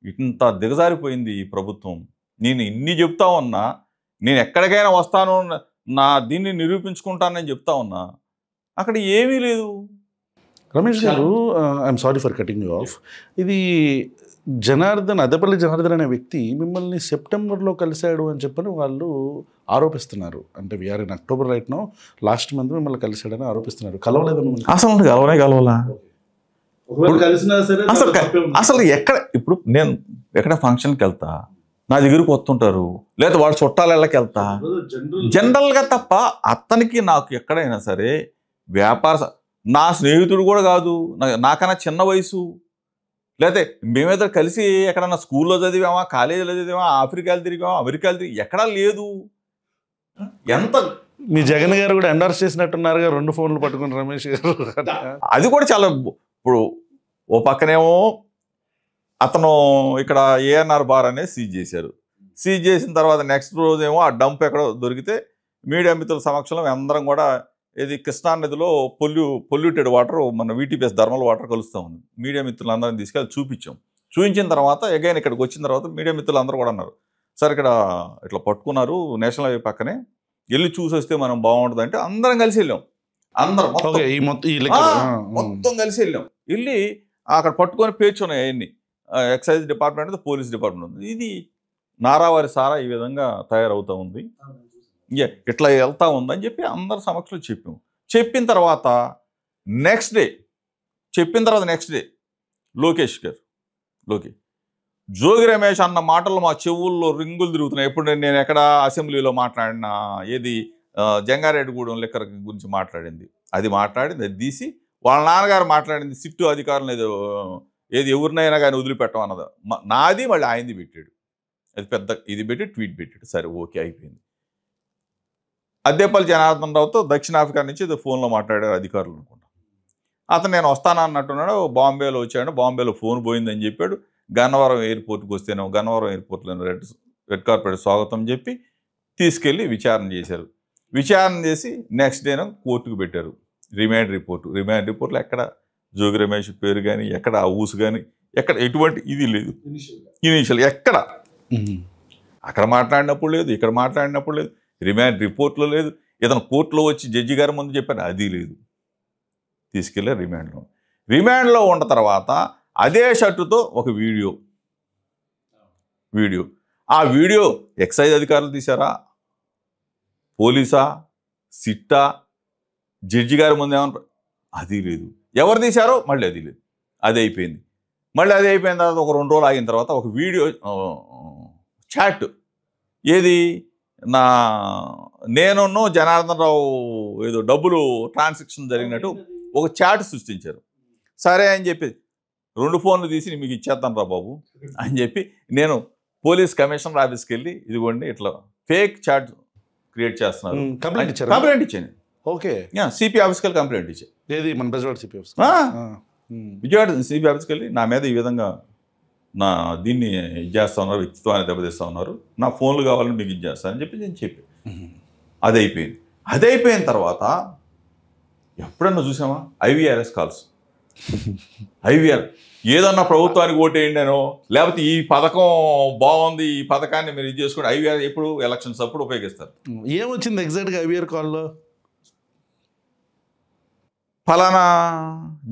ఇంత దిగజారిపోయింది ఈ ప్రభుత్వం. నేను ఇన్ని చెప్తా ఉన్నా, నేను ఎక్కడికైనా వస్తాను, దీన్ని నిరూపించుకుంటానని చెప్తా ఉన్నా, అక్కడ ఏమీ లేదు. రమేష్ గారు, I'm sorry for cutting you of. ఇది అద్దెపల్లి జనార్దన్ అనే వ్యక్తి మిమ్మల్ని సెప్టెంబర్లో కలిశాడు అని చెప్పని వాళ్ళు ఆరోపిస్తున్నారు. అంటే we're in October right no, last month మిమ్మల్ని కలిశాడని ఆరోపిస్తున్నారు. కలవలేదని అసలు కలవలా. అసలు ఇప్పుడు నేను ఎక్కడ ఫంక్షన్కి వెళ్తా, నా దగ్గరకు వస్తుంటారు, లేదా వాళ్ళ చుట్టాలకి వెళ్తా జనరల్గా తప్ప, అతనికి నాకు ఎక్కడైనా సరే నా స్నేహితుడు కూడా కాదు, నాకన్నా చిన్న వయసు, లేకపోతే మేమిద్దరు కలిసి ఎక్కడన్నా స్కూల్లో చదివామా, కాలేజీలో చదివామా, ఆఫ్రికాలు తిరిగామా, అమెరికాలు తిరిగి ఎక్కడా లేదు. ఎంత మీ జగన్ గారు కూడా ఎండార్స్ చేసినట్టున్నారుగా 2 ఫోన్లు పట్టుకుని రమేష్ గారు. అది కూడా చాలా. ఇప్పుడు ఓ పక్కనేమో అతను ఇక్కడ ఏఎన్ఆర్ బార్ అనేది సీజ్ చేశారు. సీజ్ చేసిన తర్వాత నెక్స్ట్ రోజు ఏమో ఆ డంప్ ఎక్కడో దొరికితే మీడియా మిత్రుల సమక్షంలో అందరం కూడా ఇది కృష్ణా నదిలో పొల్యూటెడ్ వాటర్ మన వీటీపీఎస్ థర్మల్ వాటర్ కలుస్తూ ఉంది. మీడియా మిత్రులందరం తీసుకెళ్ళి చూపించాం. చూపించిన తర్వాత అగైన్ ఇక్కడికి వచ్చిన తర్వాత మీడియా మిత్రులు అందరూ కూడా అన్నారు, సార్ ఇక్కడ ఇట్లా పట్టుకున్నారు నేషనల్ హైవే పక్కనే, వెళ్ళి చూసి వస్తే మనం బాగుంటుంది అంటే అందరం కలిసి వెళ్ళాం. అందరం మొత్తం కలిసి వెళ్ళాం. వెళ్ళి అక్కడ పట్టుకొని పేర్చున్నాయి అవన్నీ. ఎక్సైజ్ డిపార్ట్మెంట్, పోలీస్ డిపార్ట్మెంట్ ఉంది. ఇది నారావారి సారా ఈ విధంగా తయారవుతూ ఉంది, ఇట్లా వెళ్తా ఉందని చెప్పి అందరి సమక్షంలో చెప్పాం. చెప్పిన తర్వాత నెక్స్ట్ డే లోకేష్ జోగి రమేష్ అన్న మాటలు మా చెవుల్లో రింగులు తిరుగుతున్నాయి. ఎప్పుడు నేను ఎక్కడ అసెంబ్లీలో మాట్లాడినా, ఏది జంగారెడ్డిగూడెం లెక్కర్ గురించి మాట్లాడింది అది తీసి వాళ్ళ నాన్నగారు మాట్లాడింది సిట్టు అధికారులు ఏది ఎవరినైనా కానీ వదిలిపెట్టమన్నది నాది, మళ్ళీ ఆయనది పెట్టాడు. అది పెద్ద ఇది పెట్టి ట్వీట్ పెట్టాడు. సరే ఓకే అయిపోయింది. అద్దేపల్లి జనార్దన్ రావుతో దక్షిణాఫ్రికా నుంచి ఫోన్లో మాట్లాడారు అధికారులు అనుకుంటా. అతను నేను వస్తానన్నట్టున్నాడు, బాంబేలో వచ్చాడు, బాంబేలో ఫోన్ పోయిందని చెప్పాడు. గన్నవరం ఎయిర్పోర్ట్కి వస్తేనే గన్నవరం ఎయిర్పోర్ట్లో రెడ్ కార్పెట్ స్వాగతం చెప్పి తీసుకెళ్ళి విచారణ చేశారు. విచారణ చేసి నెక్స్ట్ డేను కోర్టుకు పెట్టారు రిమాండ్ రిపోర్ట్లో ఎక్కడ జోగి రమేష్ పేరు కానీ, ఎక్కడ ఆ ఊసు కానీ, ఎక్కడ ఎటువంటి ఇది లేదు. ఇనీషియల్ ఎక్కడ అక్కడ మాట్లాడినప్పుడు లేదు, ఇక్కడ మాట్లాడినప్పుడు లేదు, రిమాండ్ రిపోర్ట్లో లేదు. ఇతను కోర్టులో వచ్చి జడ్జి గారి ముందు చెప్పాను, అది లేదు. తీసుకెళ్ళి రిమాండ్లో ఉన్న తర్వాత అదే షర్టుతో ఒక వీడియో ఆ వీడియో ఎక్సైజ్ అధికారులు తీశారా, పోలీసా, సిట్టా, జడ్జి గారి ముందు ఏమన్నా, అది లేదు. ఎవరు తీశారో మళ్ళీ అది లేదు. అది అయిపోయింది. మళ్ళీ అది అయిపోయిన తర్వాత ఒక 2 రోజులు ఆగిన తర్వాత ఒక వీడియో చాట్, ఏది నేను జనార్దన్ రావు ఏదో డబ్బులు ట్రాన్సాక్షన్ జరిగినట్టు ఒక చాట్ సృష్టించారు. సరే అని చెప్పి 2 ఫోన్లు తీసి మీకు ఇచ్చేస్తాను రా బాబు అని చెప్పి నేను పోలీస్ కమిషనర్ ఆఫీస్కి వెళ్ళి ఇదిగోండి ఇట్లా ఫేక్ చాట్ క్రియేట్ చేస్తున్నారు కంప్లైంట్ ఇచ్చాను. ఓకే, సిపి ఆఫీస్కి వెళ్ళి కంప్లైంట్ ఇచ్చాను. ఏది మన Bezawada CP office, Vijayawada CP ఆఫీస్కి వెళ్ళి నా మీద ఈ విధంగా నా దీన్ని ఇది చేస్తూ ఉన్నారు, వ్యక్తిత్వాన్ని దెబ్బతీస్తూ ఉన్నారు, నా ఫోన్లు కావాలని మీకు ఇది చేస్తానని చెప్పి నేను చెప్పి అది అయిపోయింది. అది అయిపోయిన తర్వాత ఎప్పుడన్నా చూసామా ఐవీఆర్ఎస్ కాల్స్, ఐవీఆర్ ఏదన్నా ప్రభుత్వానికి ఓటేయండి అనో, లేకపోతే ఈ పథకం బాగుంది ఈ పథకాన్ని మీరు ఇది చేసుకోండి, ఐవీఆర్ ఎప్పుడు ఎలక్షన్స్ అప్పుడు ఉపయోగిస్తారు. ఏమొచ్చింది ఎగ్జాక్ట్గా ఐవీఆర్ కాల్లో? ఫలానా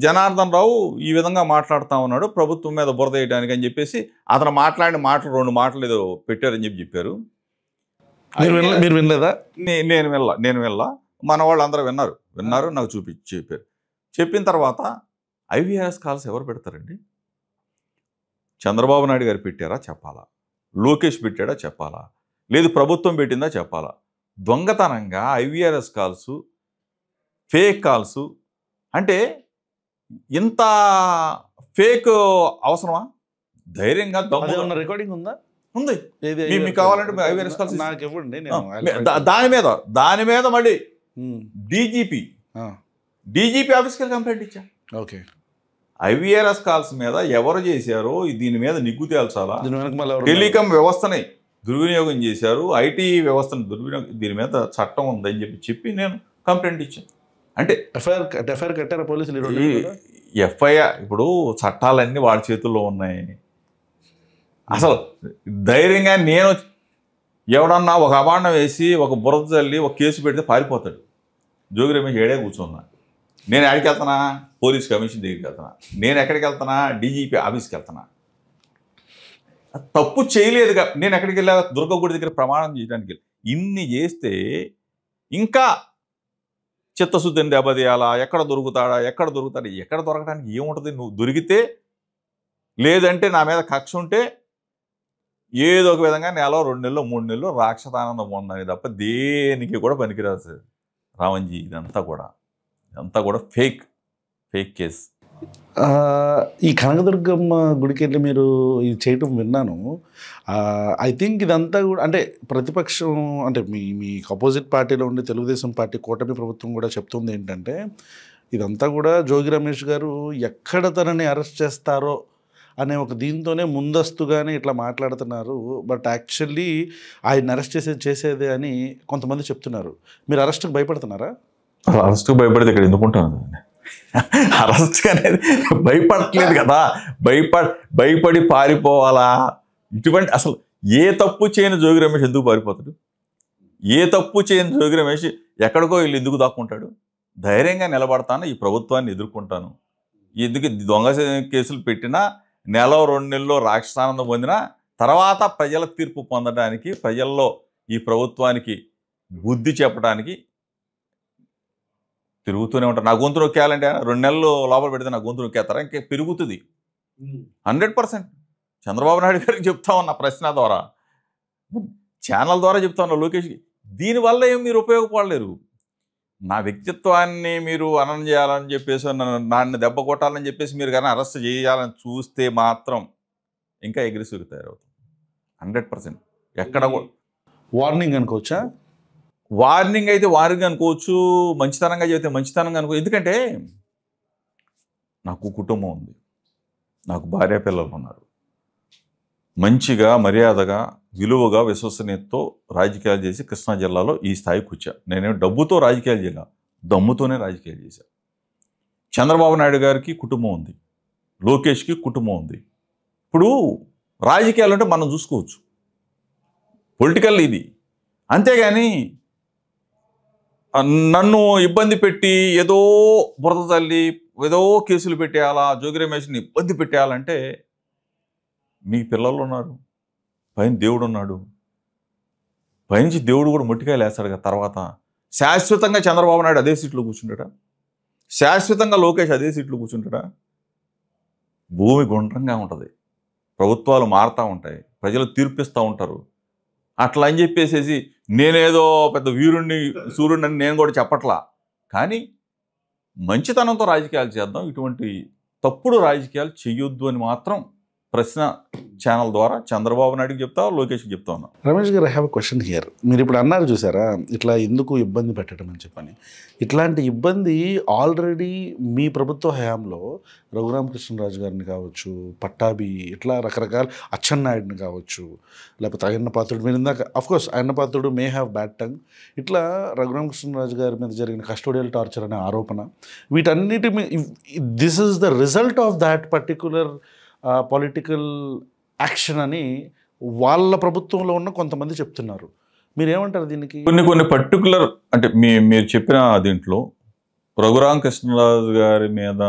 జనార్దన్ రావు ఈ విధంగా మాట్లాడుతూ ఉన్నాడు ప్రభుత్వం మీద బురద వేయడానికి అని చెప్పేసి అతను మాట్లాడిన మాటలు 2 మాటలు ఏదో పెట్టారని చెప్పారు. మీరు వినలేదా? నేను వెళ్ళా, మన వాళ్ళు అందరూ విన్నారు, నాకు చెప్పారు. చెప్పిన తర్వాత ఐవీఆర్ఎస్ కాల్స్ ఎవరు పెడతారండి? చంద్రబాబు నాయుడు గారు పెట్టారా చెప్పాలా, లోకేష్ పెట్టాడా చెప్పాలా, లేదు ప్రభుత్వం పెట్టిందా చెప్పాలా? దొంగతనంగా ఐవీఆర్ఎస్ కాల్స్, ఫేక్ కాల్స్ అంటే ఇంత ఫేక్ అవసరమా? ధైర్యంగా రికార్డింగ్ ఉందా? ఉంది. మీకు కావాలంటే ఐవీఆర్ఎస్ కాల్స్ నాకు ఇవ్వండి. దాని మీద మళ్ళీ డీజీపీ ఆఫీస్కి వెళ్ళి కంప్లైంట్ ఇచ్చా. ఓకే, ఐవీఆర్ఎస్ కాల్స్ మీద ఎవరు చేశారో దీని మీద నిగ్గు తేల్చాలా, టెలికాం వ్యవస్థని దుర్వినియోగం చేశారు, ఐటీ వ్యవస్థను దుర్వినియోగం, దీని మీద చట్టం ఉందని చెప్పి నేను కంప్లైంట్ ఇచ్చాను. అంటే ఎఫ్ఐఆర్ కట్టారా పోలీసులు? ఎఫ్ఐఆర్ ఇప్పుడు చట్టాలన్నీ వాళ్ళ చేతుల్లో ఉన్నాయి. అసలు ధైర్యంగా నేను ఎవడన్నా ఒక అభాండం వేసి ఒక బురద చల్లి ఒక కేసు పెడితే పారిపోతాడు. జోగి రమేష్ ఏడే కూర్చున్నా, నేను ఎక్కడికి వెళ్తున్నా? పోలీస్ కమిషన్ దగ్గరికి వెళ్తున్నా. నేను ఎక్కడికి వెళ్తున్నా? డీజీపీ ఆఫీస్కి వెళ్తున్నా. తప్పు చేయలేదుగా. నేను ఎక్కడికి వెళ్ళా? దుర్గగుడి దగ్గర ప్రమాణం చేయడానికి. ఇన్ని చేస్తే ఇంకా చిత్తశుద్ధిని దెబ్బతీయాలా, ఎక్కడ దొరుకుతాడా, ఎక్కడ దొరకడానికి ఏముంటుంది? నువ్వు దొరికితే, లేదంటే నా మీద కక్ష ఉంటే ఏదో ఒక విధంగా 1 నెల 2 నెలలు 3 నెలలు రాక్షసానందం ఉందని తప్ప దేనికి కూడా పనికిరాదు సార్ రామన్జీ. ఇదంతా కూడా ఫేక్. Fake case. ఈ కనకదుర్గమ్మ గుడికి వెళ్ళి మీరు ఇది చేయటం విన్నాను. ఐ థింక్ ఇదంతా కూడా అంటే ప్రతిపక్షం అంటే మీకు అపోజిట్ పార్టీలో ఉండే తెలుగుదేశం పార్టీ కూటమి ప్రభుత్వం కూడా చెప్తుంది ఏంటంటే ఇదంతా కూడా జోగి రమేష్ గారు ఎక్కడ తనని అరెస్ట్ చేస్తారో అనే ఒక దీంతోనే ముందస్తుగానే ఇట్లా మాట్లాడుతున్నారు. బట్ యాక్చువల్లీ ఆయన అరెస్ట్ చేసేదే అని కొంతమంది చెప్తున్నారు. మీరు అరెస్ట్కి భయపడుతున్నారా? అరెస్ట్కి భయపడితే ఇక్కడ ఎందుకుంటాను? అరెస్ట్ అనేది భయపడట్లేదు కదా. భయపడి పారిపోవాలా? ఇటువంటి అసలు ఏ తప్పు చేయని జోగి రమేష్ ఎందుకు పారిపోతాడు? ఏ తప్పు చేయని జోగి రమేష్ ఎక్కడికో వీళ్ళు ఎందుకు దాక్కుంటాడు? ధైర్యంగా నిలబడతాను, ఈ ప్రభుత్వాన్ని ఎదుర్కొంటాను. ఎందుకు దొంగ కేసులు పెట్టినా 1-2 నెలల్లో రాక్షసానందం పొందినా తర్వాత ప్రజల తీర్పు పొందడానికి, ప్రజల్లో ఈ ప్రభుత్వానికి బుద్ధి చెప్పడానికి తిరుగుతూనే ఉంటారు. నా గొంతు నొక్కేయాలంటే 2 నెలలు లోపల పెడితే నా గొంతు నొక్కేస్తారా? ఇంకే పెరుగుతుంది 100%. చంద్రబాబు నాయుడు గారికి చెప్తా ఉన్న ప్రశ్న ద్వారా, ఛానల్ ద్వారా చెప్తా ఉన్నా లోకేష్కి. దీనివల్ల ఏం మీరు ఉపయోగపడలేరు. నా వ్యక్తిత్వాన్ని మీరు అననం చేయాలని చెప్పేసి, నన్ను దెబ్బ కొట్టాలని చెప్పేసి మీరు కానీ అరెస్ట్ చేయాలని చూస్తే మాత్రం ఇంకా అగ్రెసివ్గా తయారవుతుంది 100%. ఎక్కడ వార్నింగ్ అనుకోవచ్చా? వార్నింగ్ అయితే వార్నింగ్ అనుకోవచ్చు, మంచితనంగా చెబితే మంచితనంగా అనుకో. ఎందుకంటే నాకు కుటుంబం ఉంది, నాకు భార్య పిల్లలు ఉన్నారు. మంచిగా మర్యాదగా విలువగా విశ్వసనీయతతో రాజకీయాలు చేసి కృష్ణా జిల్లాలో ఈ స్థాయికి వచ్చా. నేనేం డబ్బుతో రాజకీయాలు చేయాల, దమ్ముతోనే రాజకీయాలు చేశా. చంద్రబాబు నాయుడు గారికి కుటుంబం ఉంది, లోకేష్కి కుటుంబం ఉంది. ఇప్పుడు రాజకీయాలు అంటే మనం చూసుకోవచ్చు, పొలిటికల్ ఇది. అంతేగాని నన్ను ఇబ్బంది పెట్టి ఏదో బురద తల్లి ఏదో కేసులు పెట్టేయాలా, జోగి రమేష్ని ఇబ్బంది పెట్టేయాలంటే మీకు పిల్లలు ఉన్నారు, పైన దేవుడు ఉన్నాడు. పైనుంచి దేవుడు కూడా మొట్టికాయలు వేస్తాడు కదా. తర్వాత శాశ్వతంగా చంద్రబాబు నాయుడు అదే సీట్లో కూర్చుంటాడా? శాశ్వతంగా లోకేష్ అదే సీట్లో కూర్చుంటాడా? భూమి గుండ్రంగా ఉంటుంది, ప్రభుత్వాలు మారుతూ ఉంటాయి, ప్రజలు తీర్పిస్తూ ఉంటారు. అట్లా అని చెప్పేసేసి నేనేదో పెద్ద వీరుణ్ణి సూర్యుడిని అని నేను కూడా చెప్పట్లా. కానీ మంచితనంతో రాజకీయాలు చేద్దాం, ఇటువంటి తప్పుడు రాజకీయాలు చెయ్యొద్దు అని మాత్రం ప్రశ్న ఛానల్ ద్వారా చంద్రబాబు నాయుడుకి చెప్తా, లోకేష్కి చెప్తా ఉన్నా. రమేష్ గారు, I have a question here. మీరు ఇప్పుడు అన్నారు చూసారా ఇట్లా ఎందుకు ఇబ్బంది పెట్టడం అని చెప్పని. ఇట్లాంటి ఇబ్బంది ఆల్రెడీ మీ ప్రభుత్వ హయాంలో రఘురామకృష్ణరాజు గారిని కావచ్చు, పట్టాభి, ఇట్లా రకరకాల అచ్చెన్నాయుడిని కావచ్చు, లేకపోతే అయ్యన్నపాత్రుడు, మీరు ఇందాక of course Ayyannapatrudu may have bad tongue, ఇట్లా రఘురామకృష్ణరాజు గారి మీద జరిగిన కస్టోడియల్ టార్చర్ అనే ఆరోపణ, వీటన్నిటి this is the result of that particular political action అని వాళ్ళ ప్రభుత్వంలో ఉన్న కొంతమంది చెప్తున్నారు. మీరేమంటారు దీనికి? కొన్ని పర్టికులర్ అంటే మీరు చెప్పిన దీంట్లో రఘురామకృష్ణరాజు గారి మీద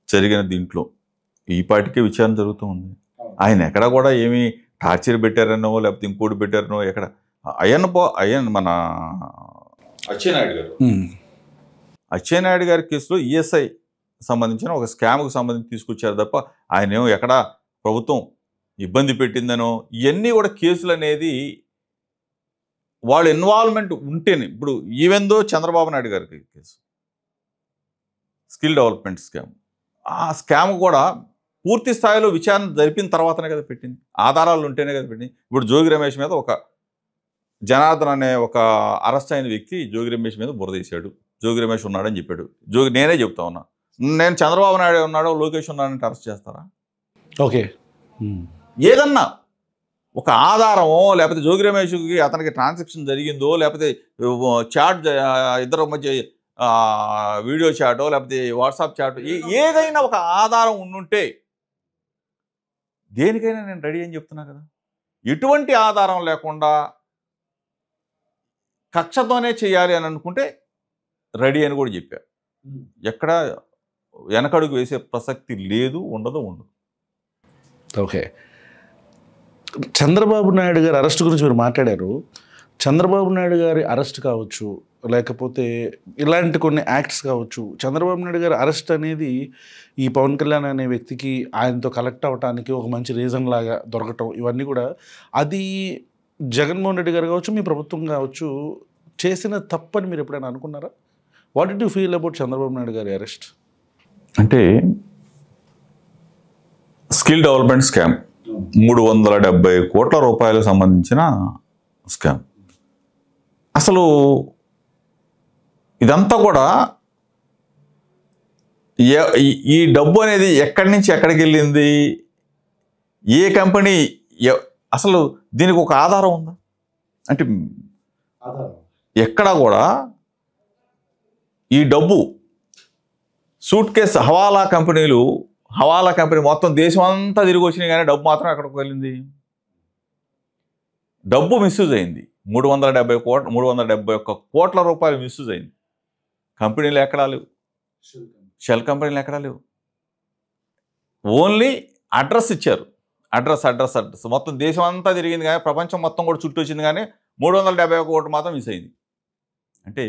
జరిగిన దీంట్లో ఈ పార్టీకే విచారణ జరుగుతూ ఉంది. ఆయన ఎక్కడ కూడా ఏమి టార్చర్ పెట్టారనో లేకపోతే ఇంకోటి పెట్టారనో ఎక్కడ మన అచ్చెన్నాయుడు గారి కేసులో ఈఎస్ఐ సంబంధించిన ఒక స్కామ్కు సంబంధించి తీసుకొచ్చారు తప్ప ఆయన ఏమో ఎక్కడ ప్రభుత్వం ఇబ్బంది పెట్టిందనో ఇవన్నీ కూడా కేసులు అనేది వాళ్ళ ఇన్వాల్వ్మెంట్ ఉంటేనే. ఇప్పుడు ఈవెందో చంద్రబాబు నాయుడు గారికి కేసు స్కిల్ డెవలప్మెంట్ స్కామ్, ఆ స్కామ్ కూడా పూర్తి స్థాయిలో విచారణ జరిపిన తర్వాతనే కదా పెట్టింది, ఆధారాలు ఉంటేనే కదా పెట్టింది. ఇప్పుడు జోగి రమేష్ మీద ఒక జనార్దన్ అనే ఒక అరెస్ట్ అయిన వ్యక్తి జోగి రమేష్ మీద బురదేశాడు, జోగి రమేష్ ఉన్నాడని చెప్పాడు. నేనే చెప్తా ఉన్నా, నేను చంద్రబాబు నాయుడు ఉన్నాడో లోకేష్ ఉన్నాడంటే అరెస్ట్ చేస్తారా? ఓకే, ఏదన్నా ఒక ఆధారమో లేకపోతే జోగి రమేష్కి అతనికి ట్రాన్సాక్షన్ జరిగిందో లేకపోతే చాట్ ఇద్దరు మధ్య వీడియో చాటో లేకపోతే వాట్సాప్ చాట్ ఏదైనా ఒక ఆధారం ఉండుంటే దేనికైనా నేను రెడీ అని చెప్తున్నా కదా. ఎటువంటి ఆధారం లేకుండా కక్షతోనే చేయాలి అని అనుకుంటే రెడీ అని కూడా చెప్పా. ఎక్కడ వెనకడుగు వేసే ప్రసక్తి లేదు, ఉండదు. ఓకే, చంద్రబాబు నాయుడు గారి అరెస్ట్ గురించి మీరు మాట్లాడారు. చంద్రబాబు నాయుడు గారి అరెస్ట్ కావచ్చు, లేకపోతే ఇలాంటి కొన్ని యాక్ట్స్ కావచ్చు, చంద్రబాబు నాయుడు గారి అరెస్ట్ అనేది ఈ పవన్ కళ్యాణ్ అనే వ్యక్తికి ఆయనతో కలెక్ట్ అవ్వడానికి ఒక మంచి రీజన్ లాగా దొరకటం, ఇవన్నీ కూడా అది జగన్మోహన్ రెడ్డి గారు కావచ్చు, మీ ప్రభుత్వం కావచ్చు చేసిన తప్పని మీరు ఎప్పుడైనా అనుకున్నారా? What did you feel about Chandrababu Naidu గారి అరెస్ట్? అంటే స్కిల్ డెవలప్మెంట్ స్కామ్ 370 కోట్ల రూపాయలకు సంబంధించిన స్కామ్. అసలు ఇదంతా కూడా ఈ డబ్బు అనేది ఎక్కడి నుంచి ఎక్కడికి వెళ్ళింది, ఏ కంపెనీ, అసలు దీనికి ఒక ఆధారం ఉందా అంటే ఎక్కడా కూడా ఈ డబ్బు సూట్ కేసు హవాలా కంపెనీ మొత్తం దేశం అంతా తిరిగి వచ్చినాయి, కానీ డబ్బు మాత్రం ఎక్కడికి వెళ్ళింది? డబ్బు మిస్యూజ్ అయింది. 371 కోట్ల రూపాయలు మిస్యూజ్ అయింది. కంపెనీలు ఎక్కడా లేవు, షెల్ కంపెనీలు ఎక్కడా లేవు. ఓన్లీ అడ్రస్ ఇచ్చారు. అడ్రస్ మొత్తం దేశం అంతా తిరిగింది, కానీ ప్రపంచం మొత్తం కూడా చుట్టూ వచ్చింది, కానీ 371 కోట్లు మాత్రం మిస్ అయింది. అంటే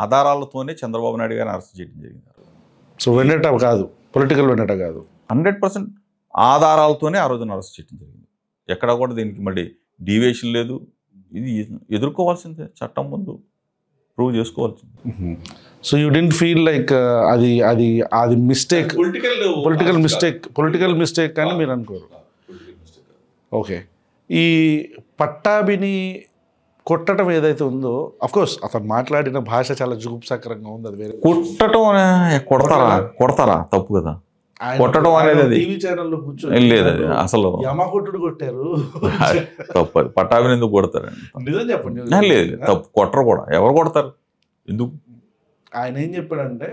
ఆధారాలతోనే చంద్రబాబు నాయుడు గారిని అరెస్ట్ చేయడం జరిగింది. సో వెండట కాదు, పొలిటికల్ వెండట కాదు, 100% ఆధారాలతోనే ఆ రోజున అరెస్ట్ చేయడం జరిగింది. ఎక్కడ కూడా దీనికి మళ్ళీ డీవియేషన్ లేదు. ఇది ఎదుర్కోవాల్సిందే, చట్టం ముందు ప్రూవ్ చేసుకోవాల్సిందే. So you didn't feel like అది మిస్టేక్, పొలిటికల్ మిస్టేక్ అని మీరు అనుకోరు? ఓకే. ఈ పట్టాభిని కొట్టడం ఏదైతే ఉందో, అఫ్కోర్స్ అతను మాట్లాడిన భాష చాలా జుగుప్సాకరంగా ఉంది, అది వేరే. కొట్టడం కొడతారా తప్పు కదా. కొట్టడం అనేది టీవీ ఛానల్లో కూర్చొని లేదు, అది అసలు యమకొట్టుడు కొట్టారు, తప్పు. అది పట్టాభిని ఎందుకు కొడతారండి? నిజం చెప్పండి. లేదు, తప్పు. కొట్టరు కూడా. ఎవరు కొడతారు? ఎందుకు? ఆయన ఏం చెప్పాడంటే,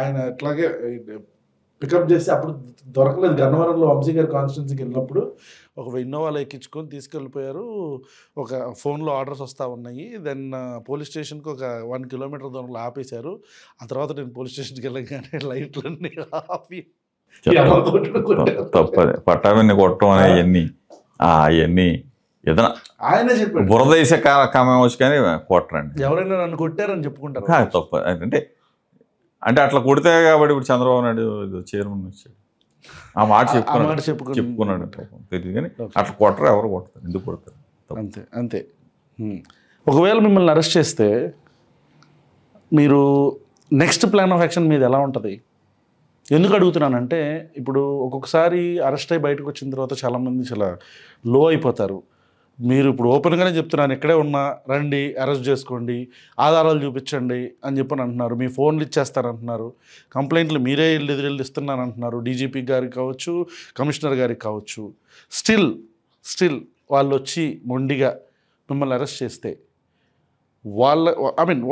ఆయన అట్లాగే పికప్ చేసి అప్పుడు దొరకలేదు, గన్నవరంలో వంశీ గారి కాన్స్టిట్యున్సీకి వెళ్ళినప్పుడు ఒక ఇన్నోవాలో ఎక్కించుకొని తీసుకెళ్ళిపోయారు. ఒక ఫోన్లో ఆర్డర్స్ వస్తూ ఉన్నాయి. దెన్ పోలీస్ స్టేషన్కి ఒక 1 కిలోమీటర్ దూరంలో ఆపేశారు. ఆ తర్వాత నేను పోలీస్ స్టేషన్కి వెళ్ళగానే లైట్లన్నీ ఆపి తప్పదే. పట్టాభిని కొట్టడం అనేవన్నీ ఏదైనా ఆయనే చెప్పాడు. బురద వేసే కామే వచ్చి కానీ కొట్టరండి. ఎవరైనా నన్ను కొట్టారని చెప్పుకుంటారు. తప్ప అంటే అట్లా కొడితే కాబట్టి ఇప్పుడు చంద్రబాబు నాయుడు చైర్మన్ వచ్చాడు. ఆ మాట చెప్పుకున్నాడు తెలియదు, కానీ అట్లా కొట్టరు. ఎవరు కొడతారు? ఎందుకు కొడతారు? అంతే. ఒకవేళ మిమ్మల్ని అరెస్ట్ చేస్తే మీరు నెక్స్ట్ ప్లాన్ ఆఫ్ యాక్షన్ మీద ఎలా ఉంటుంది? ఎందుకు అడుగుతున్నానంటే, ఇప్పుడు ఒక్కొక్కసారి అరెస్ట్ అయ్యి బయటకు వచ్చిన తర్వాత చాలామంది చాలా లో అయిపోతారు. మీరు ఇప్పుడు ఓపెన్గానే చెప్తున్నాను, ఇక్కడే ఉన్నా, రండి అరెస్ట్ చేసుకోండి, ఆధారాలు చూపించండి అని చెప్పని అంటున్నారు. మీ ఫోన్లు ఇచ్చేస్తారంటున్నారు, కంప్లైంట్లు మీరే ఎదురెళ్ళి ఇస్తున్నాను అంటున్నారు, డీజీపీ గారికి కావచ్చు, కమిషనర్ గారికి కావచ్చు. స్టిల్ వాళ్ళు వచ్చి మొండిగా మిమ్మల్ని అరెస్ట్ చేస్తే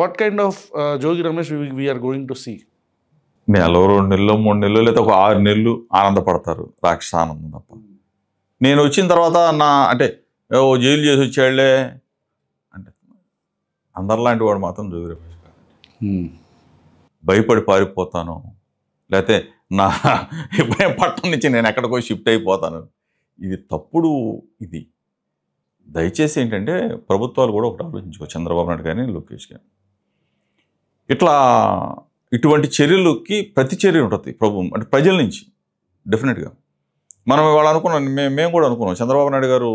what kind of Jogi Ramesh we're going to see? నెల, 2 నెలలు, 3 నెలలు, లేదా ఒక 6 నెలలు ఆనందపడతారు, రాక్షసానందం తప్ప. నేను వచ్చిన తర్వాత అంటే జైలు చేసి వచ్చాళ్లే అంటే అందరిలాంటి వాడు మాత్రం జోగి రమేష్ కాదు. భయపడి పారిపోతాను, లేకపోతే నా పట్టణం నుంచి నేను ఎక్కడికో షిఫ్ట్ అయిపోతాను, ఇది తప్పుడు. ఇది దయచేసి ఏంటంటే ప్రభుత్వాలు కూడా ఒకటి ఆలోచించుకో, చంద్రబాబు నాయుడు కానీ లోకేష్ కానీ. ఇటువంటి చర్యలకి ప్రతి చర్య ఉంటుంది అంటే ప్రజల నుంచి డెఫినెట్గా. మనం ఇవాళ అనుకున్నాం, మేము కూడా అనుకున్నాం, చంద్రబాబు నాయుడు గారు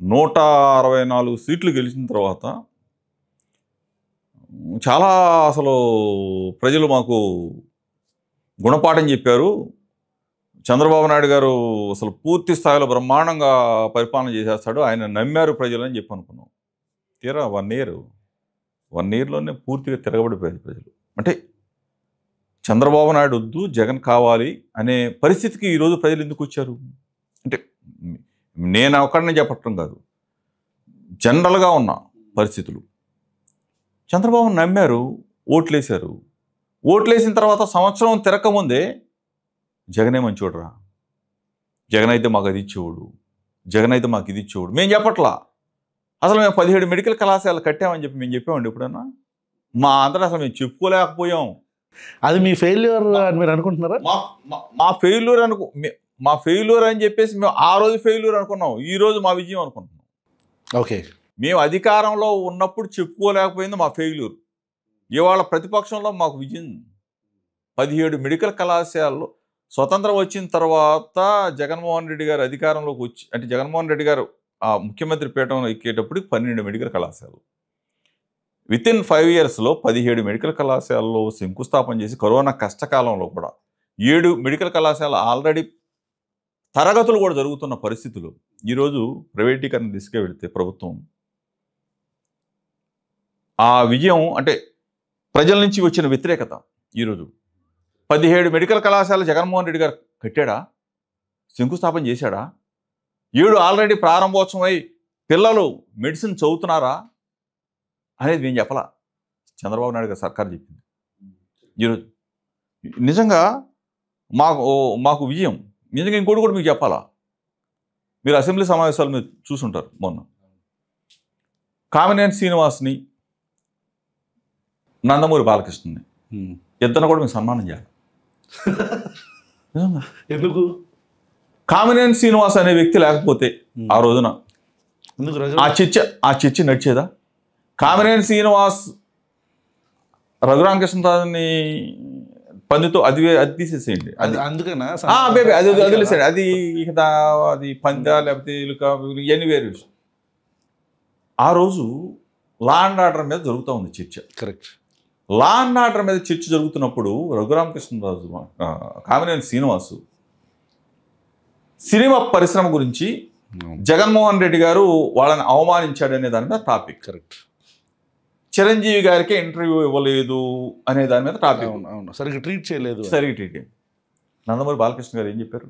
164 సీట్లు గెలిచిన తర్వాత చాలా అసలు ప్రజలు మాకు గుణపాఠం చెప్పారు. చంద్రబాబు నాయుడు గారు అసలు పూర్తి స్థాయిలో బ్రహ్మాండంగా పరిపాలన చేసేస్తాడు, ఆయన నమ్మారు ప్రజలని చెప్పి అనుకున్నాం. తీరా 1 ఇయర్లోనే పూర్తిగా తిరగబడిపోయారు ప్రజలు. అంటే చంద్రబాబు నాయుడు వద్దు, జగన్ కావాలి అనే పరిస్థితికి ఈరోజు ప్రజలు ఎందుకు వచ్చారు అంటే, నేను ఒక్కడనే చెప్పటం కాదు, జనరల్గా ఉన్న పరిస్థితులు. చంద్రబాబును నమ్మారు, ఓట్లేశారు. ఓట్లేసిన తర్వాత సంవత్సరం తిరగకముందే జగనే మంచోడురా, జగన్ అయితే మాకు అది ఇచ్చేవాడు, జగన్ అయితే మాకు ఇది ఇచ్చేవాడు మేము చెప్పట్లా. అసలు మేము 17 మెడికల్ కళాశాలలు కట్టామని చెప్పి మేము చెప్పామండి ఎప్పుడన్నా? మా అందరూ అసలు మేము చెప్పుకోలేకపోయాం. అది మీ ఫెయిల్యూర్ అని మీరు అనుకుంటున్నారా? మా ఫెయిల్యూర్ అని చెప్పేసి మేము ఆ రోజు ఫెయిల్యూర్ అనుకున్నాం, ఈ రోజు మా విజయం అనుకుంటున్నాం. ఓకే, మేము అధికారంలో ఉన్నప్పుడు చెప్పుకోలేకపోయింది మా ఫెయిల్యూర్. ఇవాళ ప్రతిపక్షంలో మాకు విజయం. 17 మెడికల్ కళాశాలలో స్వతంత్రం వచ్చిన తర్వాత జగన్మోహన్ రెడ్డి గారు అధికారంలోకి వచ్చి, అంటే జగన్మోహన్ రెడ్డి గారు ఆ ముఖ్యమంత్రి పీఠంలో ఎక్కేటప్పటికి 12 మెడికల్ కళాశాలలు. వితిన్ 5 ఇయర్స్లో 17 మెడికల్ కళాశాలలో శంకుస్థాపన చేసి కరోనా కష్టకాలంలో కూడా 7 మెడికల్ కళాశాల ఆల్రెడీ తరగతులు కూడా జరుగుతున్న పరిస్థితులు ఈరోజు ప్రైవేటీకరణ దిశగా వెళితే ప్రభుత్వం ఆ విజయం అంటే ప్రజల నుంచి వచ్చిన వ్యతిరేకత ఈరోజు 17 మెడికల్ కళాశాల జగన్మోహన్ రెడ్డి గారు కట్టాడా, శంకుస్థాపన చేశాడా? 7 ఆల్రెడీ ప్రారంభోత్సవమై పిల్లలు మెడిసిన్ చదువుతున్నారా అనేది నేను చెప్పలా, చంద్రబాబు నాయుడు గారు సర్కారు చెప్పింది. ఈరోజు నిజంగా మాకు విజయం. నిజంగా ఇంకోటి కూడా మీకు చెప్పాలా, మీరు అసెంబ్లీ సమావేశాలు మీరు చూసుంటారు. మొన్న కామినేని శ్రీనివాస్ని, నందమూరి బాలకృష్ణని ఇద్దరు కూడా మీకు సన్మానం చేయాలి. ఎందుకు? కామినేని శ్రీనివాస్ అనే వ్యక్తి లేకపోతే ఆ రోజున ఆ చర్చ నడిచేదా? కామినేని శ్రీనివాస్ రఘురామకృష్ణరాజుని పందితో అది తీసేసేయండి, అది అందుకనా అది వదిలేసేయండి. అది అది పందా లేకపోతే ఇవన్నీ వేరే విషయం. ఆ రోజు లా అండ్ ఆర్డర్ మీద జరుగుతూ ఉంది చర్చ. కరెక్ట్. లా అండ్ ఆర్డర్ మీద చర్చ జరుగుతున్నప్పుడు రఘురామకృష్ణరాజు, కామినేని శ్రీనివాసు సినిమా పరిశ్రమ గురించి జగన్మోహన్ రెడ్డి గారు వాళ్ళని అవమానించాడనే దాని మీద టాపిక్. కరెక్ట్. చిరంజీవి గారికి ఇంటర్వ్యూ ఇవ్వలేదు అనే దాని మీద టాపిక్. అవును, సరిగ్గా ట్రీట్ చేయలేదు. సరిగ్గా ట్రీట్. నందమూరి బాలకృష్ణ గారు ఏం చెప్పారు?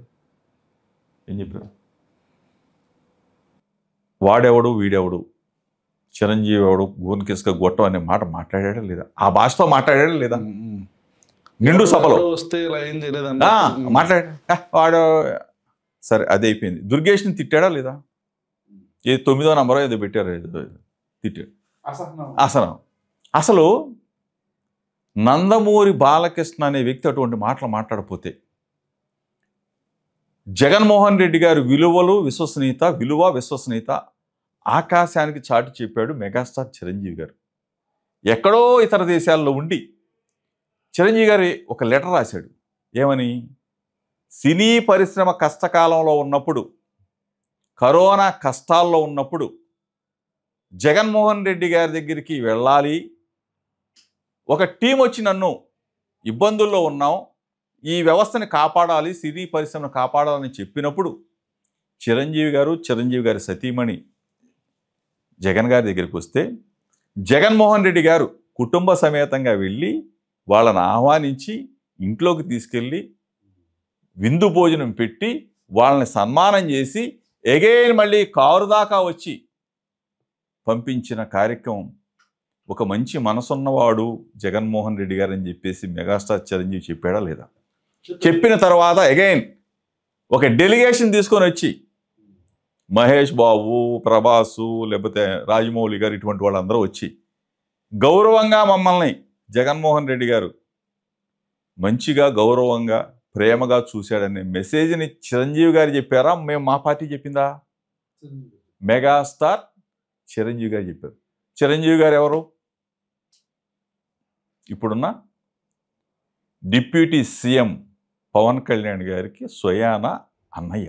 వాడెవడు వీడెవడు, చిరంజీవి ఎవడు, గోన్కిస్క గొట్టం అనే మాట మాట్లాడాడా లేదా? ఆ భాషతో మాట్లాడాడా లేదా? నిండు సభలో వస్తే ఏం చేయలేదు మాట్లాడా. వాడు సరే, అది అయిపోయింది. దుర్గేష్ని తిట్టాడా లేదా? 9వ నంబరో ఏదో పెట్టారు, తిట్టాడు. అసలు నందమూరి బాలకృష్ణ అనే వ్యక్తి అటువంటి మాటలు మాట్లాడపోతే జగన్మోహన్ రెడ్డి గారి విలువ విశ్వసనీయత ఆకాశానికి చాటి చెప్పాడు మెగాస్టార్ చిరంజీవి గారు. ఎక్కడో ఇతర దేశాల్లో ఉండి చిరంజీవి గారు ఒక లెటర్ రాశాడు. ఏమని? సినీ పరిశ్రమ కష్టకాలంలో ఉన్నప్పుడు, కరోనా కష్టాల్లో ఉన్నప్పుడు జగన్మోహన్ రెడ్డి గారి దగ్గరికి వెళ్ళాలి, ఒక టీం వచ్చి నన్ను ఇబ్బందుల్లో ఉన్నాం, ఈ వ్యవస్థని కాపాడాలి, సినీ పరిశ్రమను కాపాడాలని చెప్పినప్పుడు చిరంజీవి గారి సతీమణి జగన్ గారి దగ్గరికి వస్తే జగన్మోహన్ రెడ్డి గారు కుటుంబ సమేతంగా వెళ్ళి వాళ్ళని ఆహ్వానించి ఇంట్లోకి తీసుకెళ్ళి విందు భోజనం పెట్టి వాళ్ళని సన్మానం చేసి ఎగైన్ మళ్ళీ కారు దాకా వచ్చి పంపించిన కార్యక్రమం. ఒక మంచి మనసున్నవాడు జగన్మోహన్ రెడ్డి గారు అని చెప్పేసి మెగాస్టార్ చిరంజీవి చెప్పాడా లేదా? చెప్పిన తర్వాత ఎగైన్ ఒక డెలిగేషన్ తీసుకొని వచ్చి మహేష్ బాబు, ప్రభాసు, లేకపోతే రాజమౌళి గారు, ఇటువంటి వాళ్ళందరూ వచ్చి గౌరవంగా మమ్మల్ని జగన్మోహన్ రెడ్డి గారు మంచిగా గౌరవంగా ప్రేమగా చూశాడనే మెసేజ్ని చిరంజీవి గారు చెప్పారా, మేము మా పార్టీ చెప్పిందా? మెగాస్టార్ చిరంజీవి గారు చెప్పారు. చిరంజీవి గారు ఎవరు? ఇప్పుడున్న డిప్యూటీ సీఎం పవన్ కళ్యాణ్ గారికి స్వయాన అన్నయ్య.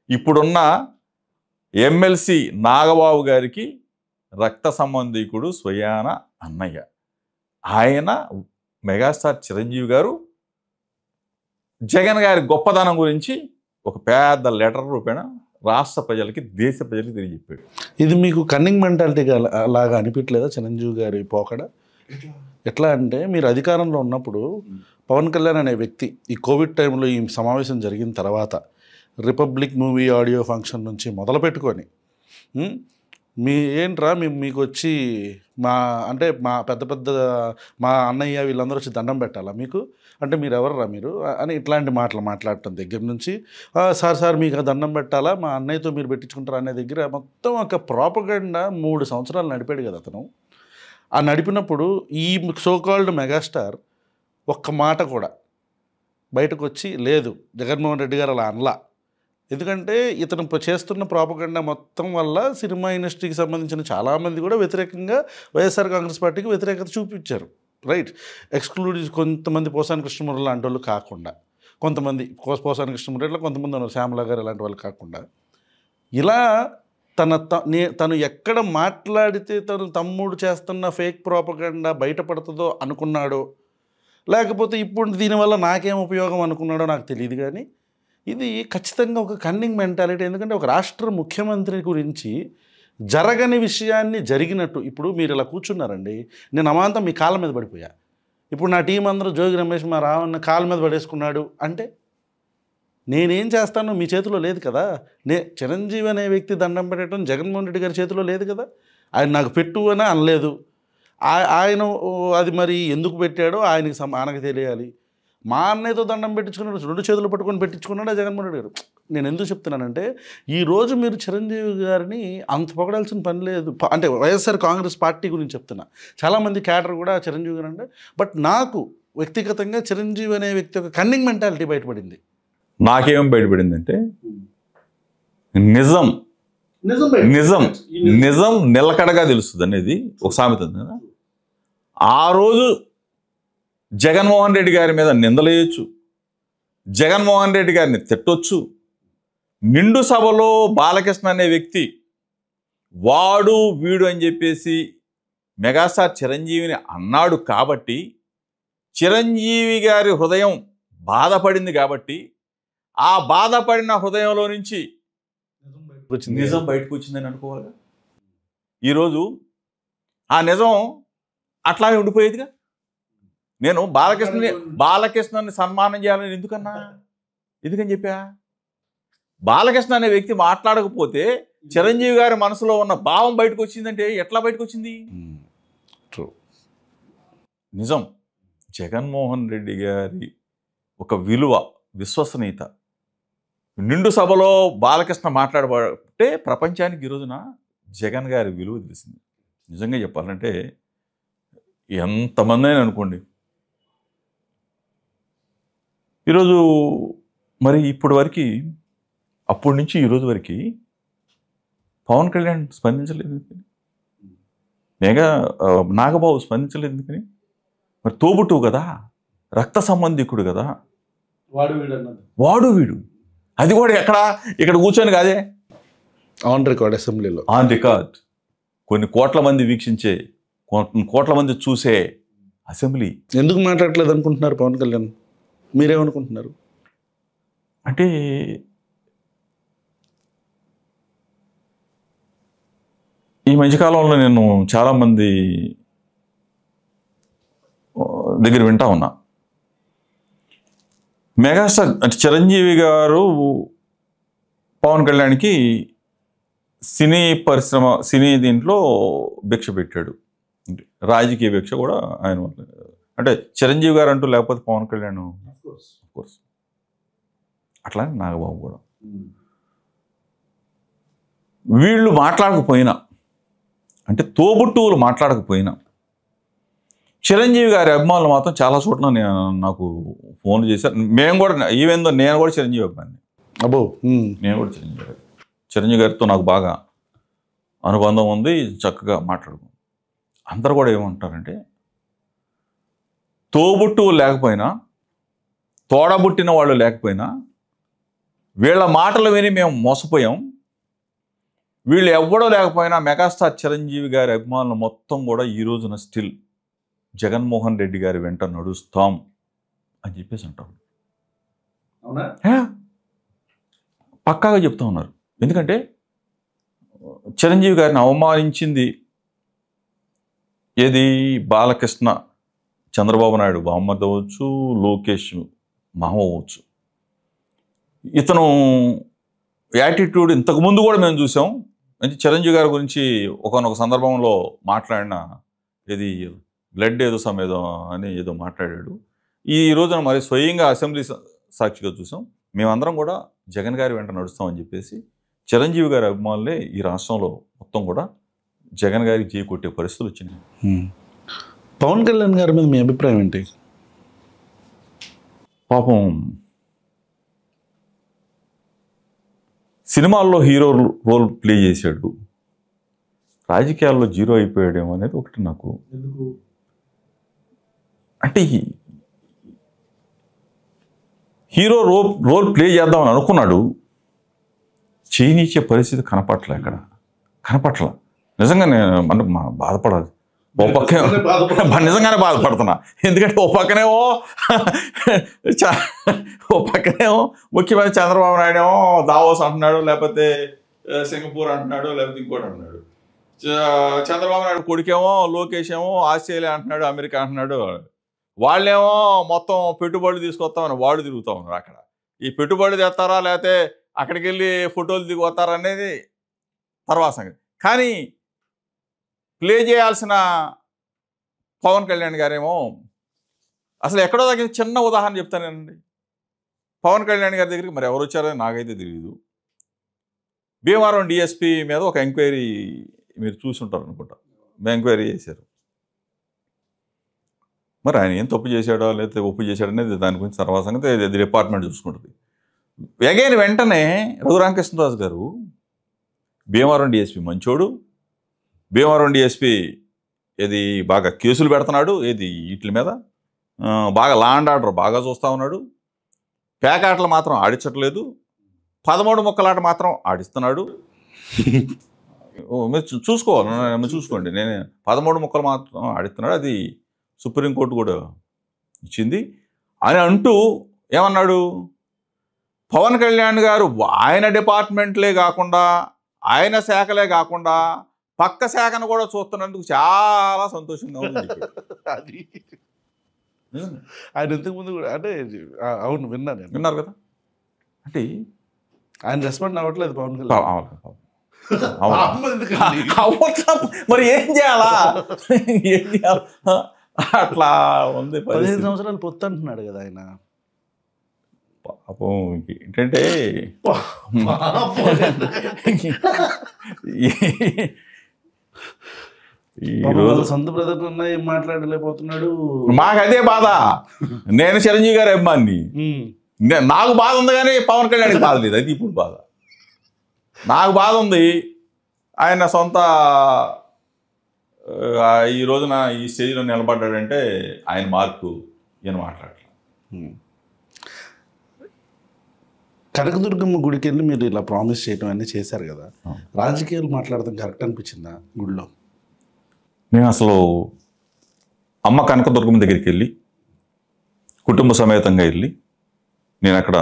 ఇప్పుడున్న ఎమ్మెల్సీ నాగబాబు గారికి రక్త సంబంధికుడు, స్వయాన అన్నయ్య. ఆయన మెగాస్టార్ చిరంజీవి గారు జగన్ గారి గొప్పదనం గురించి ఒక పెద్ద లెటర్ రూపేణ రాష్ట్ర ప్రజలకి, దేశ ప్రజలకి తెలియజెప్పాడు. ఇది మీకు కన్నింగ్ మెంటాలిటీగా లాగా అనిపించలేదా చిరంజీవి గారి పోకడ? ఎట్లా అంటే, మీరు అధికారంలో ఉన్నప్పుడు పవన్ కళ్యాణ్ అనే వ్యక్తి ఈ కోవిడ్ టైంలో ఈ సమావేశం జరిగిన తర్వాత రిపబ్లిక్ మూవీ ఆడియో ఫంక్షన్ నుంచి మొదలు పెట్టుకొని మీకు వచ్చి మా పెద్ద మా అన్నయ్య వీళ్ళందరూ వచ్చి దండం పెట్టాలా మీకు? అంటే మీరు ఎవర్రా మీరు అని ఇట్లాంటి మాటలు మాట్లాడటం దగ్గర నుంచి, సార్ మీకు దండం పెట్టాలా, మా అన్నయ్యతో మీరు పెట్టించుకుంటారా అనే దగ్గర మొత్తం ఒక ప్రాపగండా 3 సంవత్సరాలు నడిపాడు కదా అతను. ఆ నడిపినప్పుడు ఈ సోకాల్డ్ మెగాస్టార్ ఒక్క మాట కూడా బయటకు వచ్చి లేదు, జగన్మోహన్ రెడ్డి గారు అలా అనలా. ఎందుకంటే ఇతను చేస్తున్న ప్రాపగండా మొత్తం వల్ల సినిమా ఇండస్ట్రీకి సంబంధించిన చాలామంది కూడా వ్యతిరేకంగా వైఎస్ఆర్ కాంగ్రెస్ పార్టీకి వ్యతిరేకత చూపించారు. రైట్. ఎక్స్క్లూడివ్ కొంతమంది పోసాని కృష్ణమురళి లాంటి వాళ్ళు కాకుండా, కొంతమంది పోసాని కృష్ణమురళి కొంతమంది ఉన్నారు, శ్యామల గారు ఇలాంటి వాళ్ళు కాకుండా, ఇలా తను ఎక్కడ మాట్లాడితే తను తమ్ముడు చేస్తున్న ఫేక్ ప్రోపగండా బయటపడుతుందో అనుకున్నాడో, లేకపోతే ఇప్పుడు దీనివల్ల నాకేం ఉపయోగం అనుకున్నాడో నాకు తెలియదు. కానీ ఇది ఖచ్చితంగా ఒక కన్నింగ్ మెంటాలిటీ. ఎందుకంటే ఒక రాష్ట్ర ముఖ్యమంత్రి గురించి జరగని విషయాన్ని జరిగినట్టు, ఇప్పుడు మీరు ఇలా కూర్చున్నారండి, నేను అమాంతం మీ కాళ్ళ మీద పడిపోయా, ఇప్పుడు నా టీం అందరూ జోగి రమేష్ మా రావణ కాళ్ళ మీద పడేసుకున్నాడు అంటే నేనేం చేస్తానో మీ చేతిలో లేదు కదా. చిరంజీవి అనే వ్యక్తి దండం పెట్టడం జగన్మోహన్ రెడ్డి గారి చేతిలో లేదు కదా. ఆయన నాకు పెట్టు అని అనలేదు. ఆయన అది మరి ఎందుకు పెట్టాడో ఆయనకు తెలియాలి. మా అన్నయ్యతో దండం పెట్టించుకున్నాడు, 2 చేతులు పట్టుకొని పెట్టించుకున్నాడు ఆ జగన్మోహన్ రెడ్డి గారు. నేను ఎందుకు చెప్తున్నానంటే ఈరోజు మీరు చిరంజీవి గారిని అంత పొగడాల్సిన పని లేదు. అంటే వైఎస్ఆర్ కాంగ్రెస్ పార్టీ గురించి చెప్తున్నా, చాలామంది క్యాడర్ కూడా చిరంజీవి గారు అంటే, బట్ నాకు వ్యక్తిగతంగా చిరంజీవి అనే వ్యక్తి ఒక కన్నింగ్ మెంటాలిటీ బయటపడింది. నాకేం బయటపడిందంటే నిజం నిజం నిజం నిలకడగా తెలుస్తుంది అనేది ఒక సామెత ఉంది కదా. ఆ రోజు జగన్మోహన్ రెడ్డి గారి మీద నిందలేయచ్చు, జగన్మోహన్ రెడ్డి గారిని తిట్టొచ్చు. నిండు సభలో బాలకృష్ణ అనే వ్యక్తి వాడు వీడు అని చెప్పేసి మెగాస్టార్ చిరంజీవిని అన్నాడు కాబట్టి, చిరంజీవి గారి హృదయం బాధపడింది కాబట్టి, ఆ బాధపడిన హృదయంలో నుంచి నిజం బయటకు వచ్చిందని అనుకోవాలిగా. ఈరోజు ఆ నిజం అట్లాగే ఉండిపోయేదిగా. నేను బాలకృష్ణని సన్మానం చేయాలని ఎందుకని చెప్పా. బాలకృష్ణ అనే వ్యక్తి మాట్లాడకపోతే చిరంజీవి గారి మనసులో ఉన్న భావం బయటకు వచ్చిందంటే ఎట్లా బయటకు వచ్చింది? నిజం. జగన్మోహన్ రెడ్డి గారి ఒక విలువ, విశ్వసనీయత, నిండు సభలో బాలకృష్ణ మాట్లాడబట్టే ప్రపంచానికి ఈరోజున జగన్ గారి విలువ తెలిసింది. నిజంగా చెప్పాలంటే ఎంతమంది అయినా అనుకోండి, ఈరోజు మరి ఇప్పటి వరకు, అప్పటి నుంచి ఈరోజు వరకు పవన్ కళ్యాణ్ స్పందించలేదు ఎందుకని, నాగబాబు స్పందించలేదు ఎందుకని? మరి తోబుట్టు కదా, రక్త సంబంధికుడు కదా, వాడు వీడు. అది కూడా ఇక్కడ కూర్చొని కాదే, ఆన్ రికార్డ్, అసెంబ్లీలో ఆన్ రికార్డ్, కొన్ని కోట్ల మంది వీక్షించే, కోట్ల మంది చూసే అసెంబ్లీ. ఎందుకు మాట్లాడలేదు అనుకుంటున్నారు పవన్ కళ్యాణ్? మీరేమనుకుంటున్నారు? అంటే ఈ మధ్యకాలంలో నేను చాలామంది దగ్గర వింటా ఉన్నా, మెగాస్టార్ అంటే చిరంజీవి గారు పవన్ కళ్యాణ్కి సినీ పరిశ్రమ, సినీ దీంట్లో భిక్ష పెట్టాడు, రాజకీయ భిక్ష కూడా ఆయన వల్ల. అంటే చిరంజీవి గారు అంటూ లేకపోతే పవన్ కళ్యాణ్ కోర్స్, అట్లానే నాగబాబు కూడా. వీళ్ళు మాట్లాడకపోయినా, అంటే తోబుట్టువులు మాట్లాడకపోయినా, చిరంజీవి గారి అభిమానులు మాత్రం చాలా చోట్ల నాకు ఫోన్లు చేశారు. మేము కూడా, ఈవెందో నేను కూడా చిరంజీవి అభిమాని. నేను కూడా చిరంజీవి గారితో నాకు బాగా అనుబంధం ఉంది, చక్కగా మాట్లాడుకున్నాం. అందరూ కూడా ఏమంటారంటే, తోబుట్టువు లేకపోయినా, తోడబుట్టిన వాళ్ళు లేకపోయినా, వీళ్ళ మాటలు విని మేము మోసపోయాం, వీళ్ళు ఎవ్వడో లేకపోయినా మెగాస్టార్ చిరంజీవి గారి అభిమానులు మొత్తం కూడా ఈ రోజున స్టిల్ జగన్మోహన్ రెడ్డి గారి వెంట నడుస్తాం అని చెప్పేసి అంటాం. పక్కాగా చెప్తా ఉన్నారు. ఎందుకంటే చిరంజీవి గారిని అవమానించింది ఏది? బాలకృష్ణ, చంద్రబాబు నాయుడు బామ్మర్ది అవ్వచ్చు, లోకేష్ మామ అవ్వచ్చు. ఇతను యాటిట్యూడ్ ఇంతకుముందు కూడా మేము చూసాం. అంటే చిరంజీవి గారి గురించి ఒకనొక సందర్భంలో మాట్లాడిన, ఏది బ్లడ్ ఏదో సమేదో అని ఏదో మాట్లాడాడు. ఈ రోజున మరి స్వయంగా అసెంబ్లీ సాక్షిగా చూసాం. మేమందరం కూడా జగన్ గారి వెంట నడుస్తామని చెప్పేసి చిరంజీవి గారి అభిమానులే ఈ రాష్ట్రంలో మొత్తం కూడా జగన్ గారికి చేయి కొట్టే పరిస్థితులు వచ్చినాయి. పవన్ కళ్యాణ్ గారి మీద మీ అభిప్రాయం ఏంటి? పాపం సినిమాల్లో హీరో రోల్ ప్లే చేశాడు, రాజకీయాల్లో జీరో అయిపోయాడేమో అనేది ఒకటి నాకు. అంటే హీరో రోల్ ప్లే చేద్దామని అనుకున్నాడు, చేయనిచ్చే పరిస్థితి కనపట్లే అక్కడ. కనపట్ల. నిజంగా నేను అంటే బాధపడాలి. ఓ పక్క నిజంగానే బాధపడుతున్నా. ఎందుకంటే ఓ పక్కనేమో ముఖ్యమంత్రి చంద్రబాబు నాయుడు ఏమో దావోస్ అంటున్నాడు, లేకపోతే సింగపూర్ అంటున్నాడు, లేకపోతే ఇంకోటి అంటున్నాడు. చంద్రబాబు నాయుడు కొడుకేమో లోకేష్ ఏమో ఆస్ట్రేలియా అంటున్నాడు, అమెరికా అంటున్నాడు. వాళ్ళేమో మొత్తం పెట్టుబడులు తీసుకొస్తామని వాడు తిరుగుతూ ఉన్నారు. అక్కడ ఈ పెట్టుబడులు తెస్తారా లేకపోతే అక్కడికి వెళ్ళి ఫోటోలు దిగుతారా అనేది తర్వాత సంగతి. కానీ ప్లే చేయాల్సిన పవన్ కళ్యాణ్ గారేమో అసలు ఎక్కడో దగ్గర చిన్న ఉదాహరణ చెప్తానండి. పవన్ కళ్యాణ్ గారి దగ్గరికి మరి ఎవరు వచ్చారో నాకైతే తెలియదు. భీమవరం డిఎస్పీ మీద ఒక ఎంక్వైరీ మీరు చూసి ఉంటారు అనుకుంటా, ఎంక్వైరీ చేశారు. మరి ఆయన ఏం తప్పు చేశాడో లేకపోతే ఒప్పు చేశాడో అనేది దాని గురించి తర్వాత సంగతి అది డిపార్ట్మెంట్ చూసుకుంటుంది. వెంటనే రఘురామకృష్ణరాజు గారు భీమవరం డిఎస్పీ మంచోడు, భీమవరం డిఎస్పీ ఏది బాగా కేసులు పెడుతున్నాడు, ఏది వీటి మీద బాగా లా అండ్ ఆర్డర్ బాగా చూస్తూ ఉన్నాడు, పేకాటలు మాత్రం ఆడించట్లేదు, 13 ముక్కలాట మాత్రం ఆడిస్తున్నాడు. మీరు చూసుకోవాలి, చూసుకోండి. నేను 13 ముక్కలు మాత్రం ఆడిస్తున్నాడు, అది సుప్రీంకోర్టు కూడా ఇచ్చింది అని అంటూ ఏమన్నాడు, పవన్ కళ్యాణ్ గారు ఆయన డిపార్ట్మెంట్లే కాకుండా ఆయన శాఖలే కాకుండా పక్క శాఖను కూడా చూస్తున్నందుకు చాలా సంతోషంగా ఉంది. అది ఆయన ఇంతకుముందు కూడా అంటే అవును విన్నారు కదా. అంటే ఆయన రెస్పాండ్ అవ్వట్లేదు పవన్ మరి ఏం చేయాలా, ఏం చేయాలా అట్లా ఉంది. 15 సంవత్సరాలు పొత్తు అంటున్నాడు కదా ఆయన. పాపం ఏంటంటే సొంత బ్రదర్ ఏం మాట్లాడలేకపోతున్నాడు. మాకు అదే బాధ. నేను చిరంజీవి గారి అభిమాని, నాకు బాధ ఉంది కానీ పవన్ కళ్యాణ్కి బాధ లేదు. అది ఇప్పుడు బాధ. నాకు బాధ ఉంది. ఆయన సొంత ఈ రోజున ఈ స్టేజ్లో నిలబడ్డాడంటే ఆయన మార్పు ఈయన మాట్లాడలేదు. కనకదుర్గమ్మ గుడికి వెళ్ళి మీరు ఇలా ప్రామిస్ చేయడం అన్నీ చేశారు కదా, రాజకీయాలు మాట్లాడడం కరెక్ట్ అనిపించిందా గుడిలో? నేను అసలు అమ్మ కనకదుర్గమ్మ దగ్గరికి వెళ్ళి కుటుంబ సమేతంగా వెళ్ళి నేను అక్కడ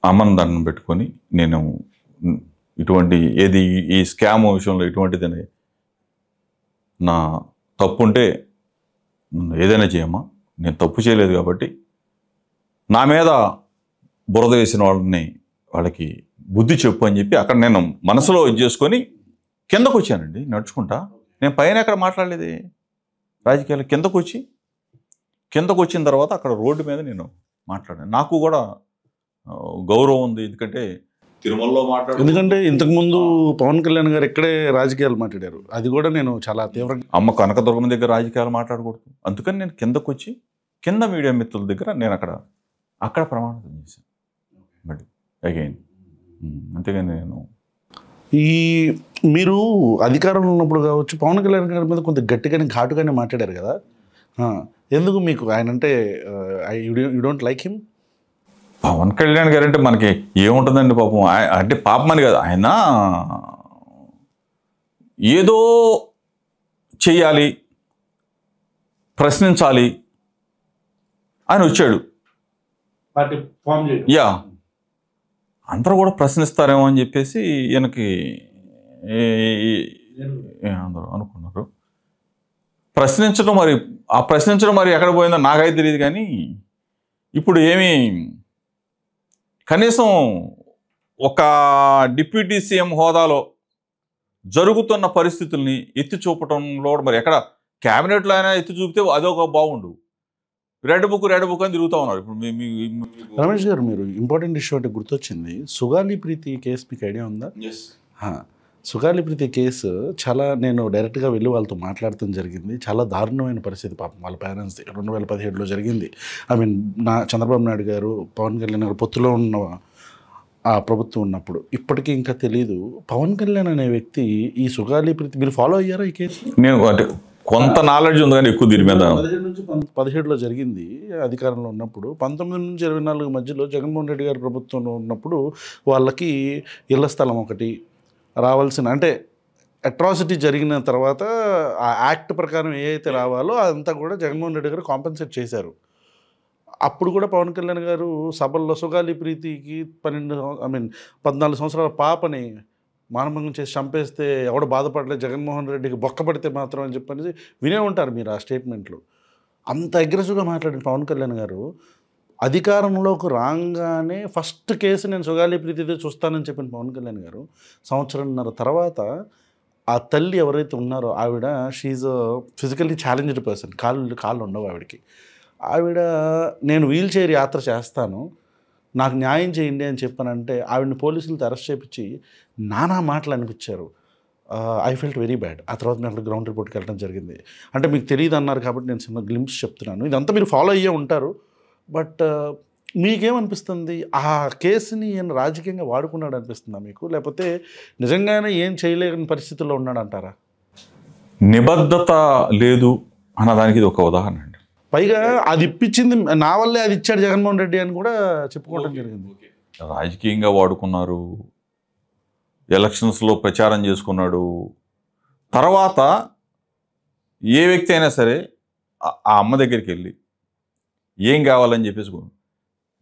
అమ్మను దండం పెట్టుకొని నేను ఇటువంటి ఏది ఈ స్కామ్ విషయంలో ఇటువంటిది నా తప్పు ఉంటే ఏదైనా చేయమ్మా, నేను తప్పు చేయలేదు కాబట్టి నా మీద బురద వేసిన వాళ్ళకి బుద్ధి చెప్పు అని చెప్పి అక్కడ నేను మనసులో ఇది చేసుకొని కిందకు వచ్చానండి నడుచుకుంటా. నేను పైన ఎక్కడ మాట్లాడలేదు రాజకీయాలు. కిందకు వచ్చిన తర్వాత అక్కడ రోడ్డు మీద నేను మాట్లాడాను. నాకు కూడా గౌరవం ఉంది, ఎందుకంటే తిరుమలలో ఎందుకంటే ఇంతకుముందు పవన్ కళ్యాణ్ గారు ఇక్కడే రాజకీయాలు మాట్లాడారు. అది కూడా నేను చాలా తీవ్రంగా అమ్మ కనకదుర్గమ్మ దగ్గర రాజకీయాలు మాట్లాడకూడదు. అందుకని నేను కిందకు వచ్చి కింద మీడియా మిత్రుల దగ్గర నేను అక్కడ ప్రమాణం చేశాను మళ్ళీ అగైన్. అంతేగాని నేను మీరు అధికారంలో ఉన్నప్పుడు కావచ్చు పవన్ కళ్యాణ్ గారి మీద కొంత గట్టిగానే ఘాటుగానే మాట్లాడారు కదా, ఎందుకు మీకు ఆయన అంటే you don't like him? Pawan Kalyan garu అంటే మనకి ఏముంటుందండి పాపం. అంటే పాపం అని కాదు, ఆయన ఏదో చెయ్యాలి, ప్రశ్నించాలి ఆయన వచ్చాడు. యా, అందరూ కూడా ప్రశ్నిస్తారేమో అని చెప్పేసి ఈయనకి అందరూ అనుకున్నారు. ప్రశ్నించడం మరి ఎక్కడ పోయిందో నాకైతే తెలియదు. కానీ ఇప్పుడు ఏమీ కనీసం ఒక డిప్యూటీ సీఎం హోదాలో జరుగుతున్న పరిస్థితుల్ని ఎత్తి చూపటంలో మరి ఎక్కడ క్యాబినెట్లో అయినా ఎత్తి చూపితే అదొక బాగుండు. రెడ్ బుక్ అని తిరుగుతూ ఉన్నారు. ఇప్పుడు రమేష్ గారు, మీరు ఇంపార్టెంట్ ఇష్యూ అంటే గుర్తొచ్చింది, సుగాలి ప్రీతి కేసు మీకు ఐడియా ఉందా? సుగాలి ప్రీతి కేసు చాలా నేను డైరెక్ట్గా వెళ్ళి వాళ్ళతో మాట్లాడటం జరిగింది. చాలా దారుణమైన పరిస్థితి పాపం వాళ్ళ పేరెంట్స్ది. 2017లో జరిగింది. చంద్రబాబు నాయుడు గారు పవన్ కళ్యాణ్ గారు పొత్తులో ఉన్న ఆ ప్రభుత్వం ఉన్నప్పుడు. ఇప్పటికీ ఇంకా తెలీదు పవన్ కళ్యాణ్ అనే వ్యక్తి ఈ సుగాలి ప్రీతి మీరు ఫాలో అయ్యారా ఈ కేసు? నేను అంటే కొంత నాలెడ్జ్ ఉంది కానీ ఎక్కువ దీని మీద. 17 నుంచి 17లో జరిగింది అధికారంలో ఉన్నప్పుడు. 19 నుంచి 24 మధ్యలో జగన్మోహన్ రెడ్డి గారి ప్రభుత్వంలో ఉన్నప్పుడు వాళ్ళకి ఇళ్ల స్థలం ఒకటి, రావాల్సిన అంటే అట్రాసిటీ జరిగిన తర్వాత ఆ యాక్ట్ ప్రకారం ఏదైతే రావాలో అదంతా కూడా జగన్మోహన్ రెడ్డి గారు కాంపెన్సేట్ చేశారు. అప్పుడు కూడా పవన్ కళ్యాణ్ గారు సభల్లో సుగాలి ప్రీతికి 14 సంవత్సరాల పాపని మానభంగం చేసి చంపేస్తే ఎవడు బాధపడలేదు, జగన్మోహన్ రెడ్డికి బొక్క పడితే మాత్రం అని చెప్పనేసి వినే ఉంటారు మీరు ఆ స్టేట్మెంట్లు. అంత అగ్రెసివ్గా మాట్లాడిన పవన్ కళ్యాణ్ గారు అధికారంలోకి రాగానే ఫస్ట్ కేసు నేను సుగాలి ప్రీతిదే చూస్తానని చెప్పిన పవన్ కళ్యాణ్ గారు సంవత్సరంన్నర తర్వాత ఆ తల్లి ఎవరైతే ఉన్నారో ఆవిడ షీఈ్ ఫిజికల్లీ ఛాలెంజ్డ్ పర్సన్, కాళ్ళు ఉండవు ఆవిడకి. ఆవిడ నేను వీల్ చైర్ యాత్ర చేస్తాను, నాకు న్యాయం చేయండి అని చెప్పానంటే ఆవిడని పోలీసులతో అరెస్ట్ చేయించి నానా మాటలు అనిపించారు. I felt very bad. ఆ తర్వాత నేను గ్రౌండ్ రిపోర్ట్కి వెళ్ళడం జరిగింది. అంటే మీకు తెలియదు అన్నారు కాబట్టి నేను చిన్న గ్లింప్స్ చెప్తున్నాను. ఇదంతా మీరు ఫాలో అయ్యే ఉంటారు. బట్ మీకేమనిపిస్తుంది, ఆ కేసుని ఈయన రాజకీయంగా వాడుకున్నాడు అనిపిస్తుందా మీకు, లేకపోతే నిజంగానే ఏం చేయలేని పరిస్థితుల్లో ఉన్నాడు అంటారా? నిబద్ధత లేదు అన్నదానికి ఇది ఒక ఉదాహరణ అండి. పైగా అది ఇప్పించింది నా వల్లే అది ఇచ్చాడు జగన్మోహన్ రెడ్డి అని కూడా చెప్పుకోవడం జరిగింది. రాజకీయంగా వాడుకున్నారు, ఎలక్షన్స్లో ప్రచారం చేసుకున్నాడు. తర్వాత ఏ వ్యక్తి అయినా సరే ఆ అమ్మ దగ్గరికి వెళ్ళి ఏం కావాలని చెప్పేసి,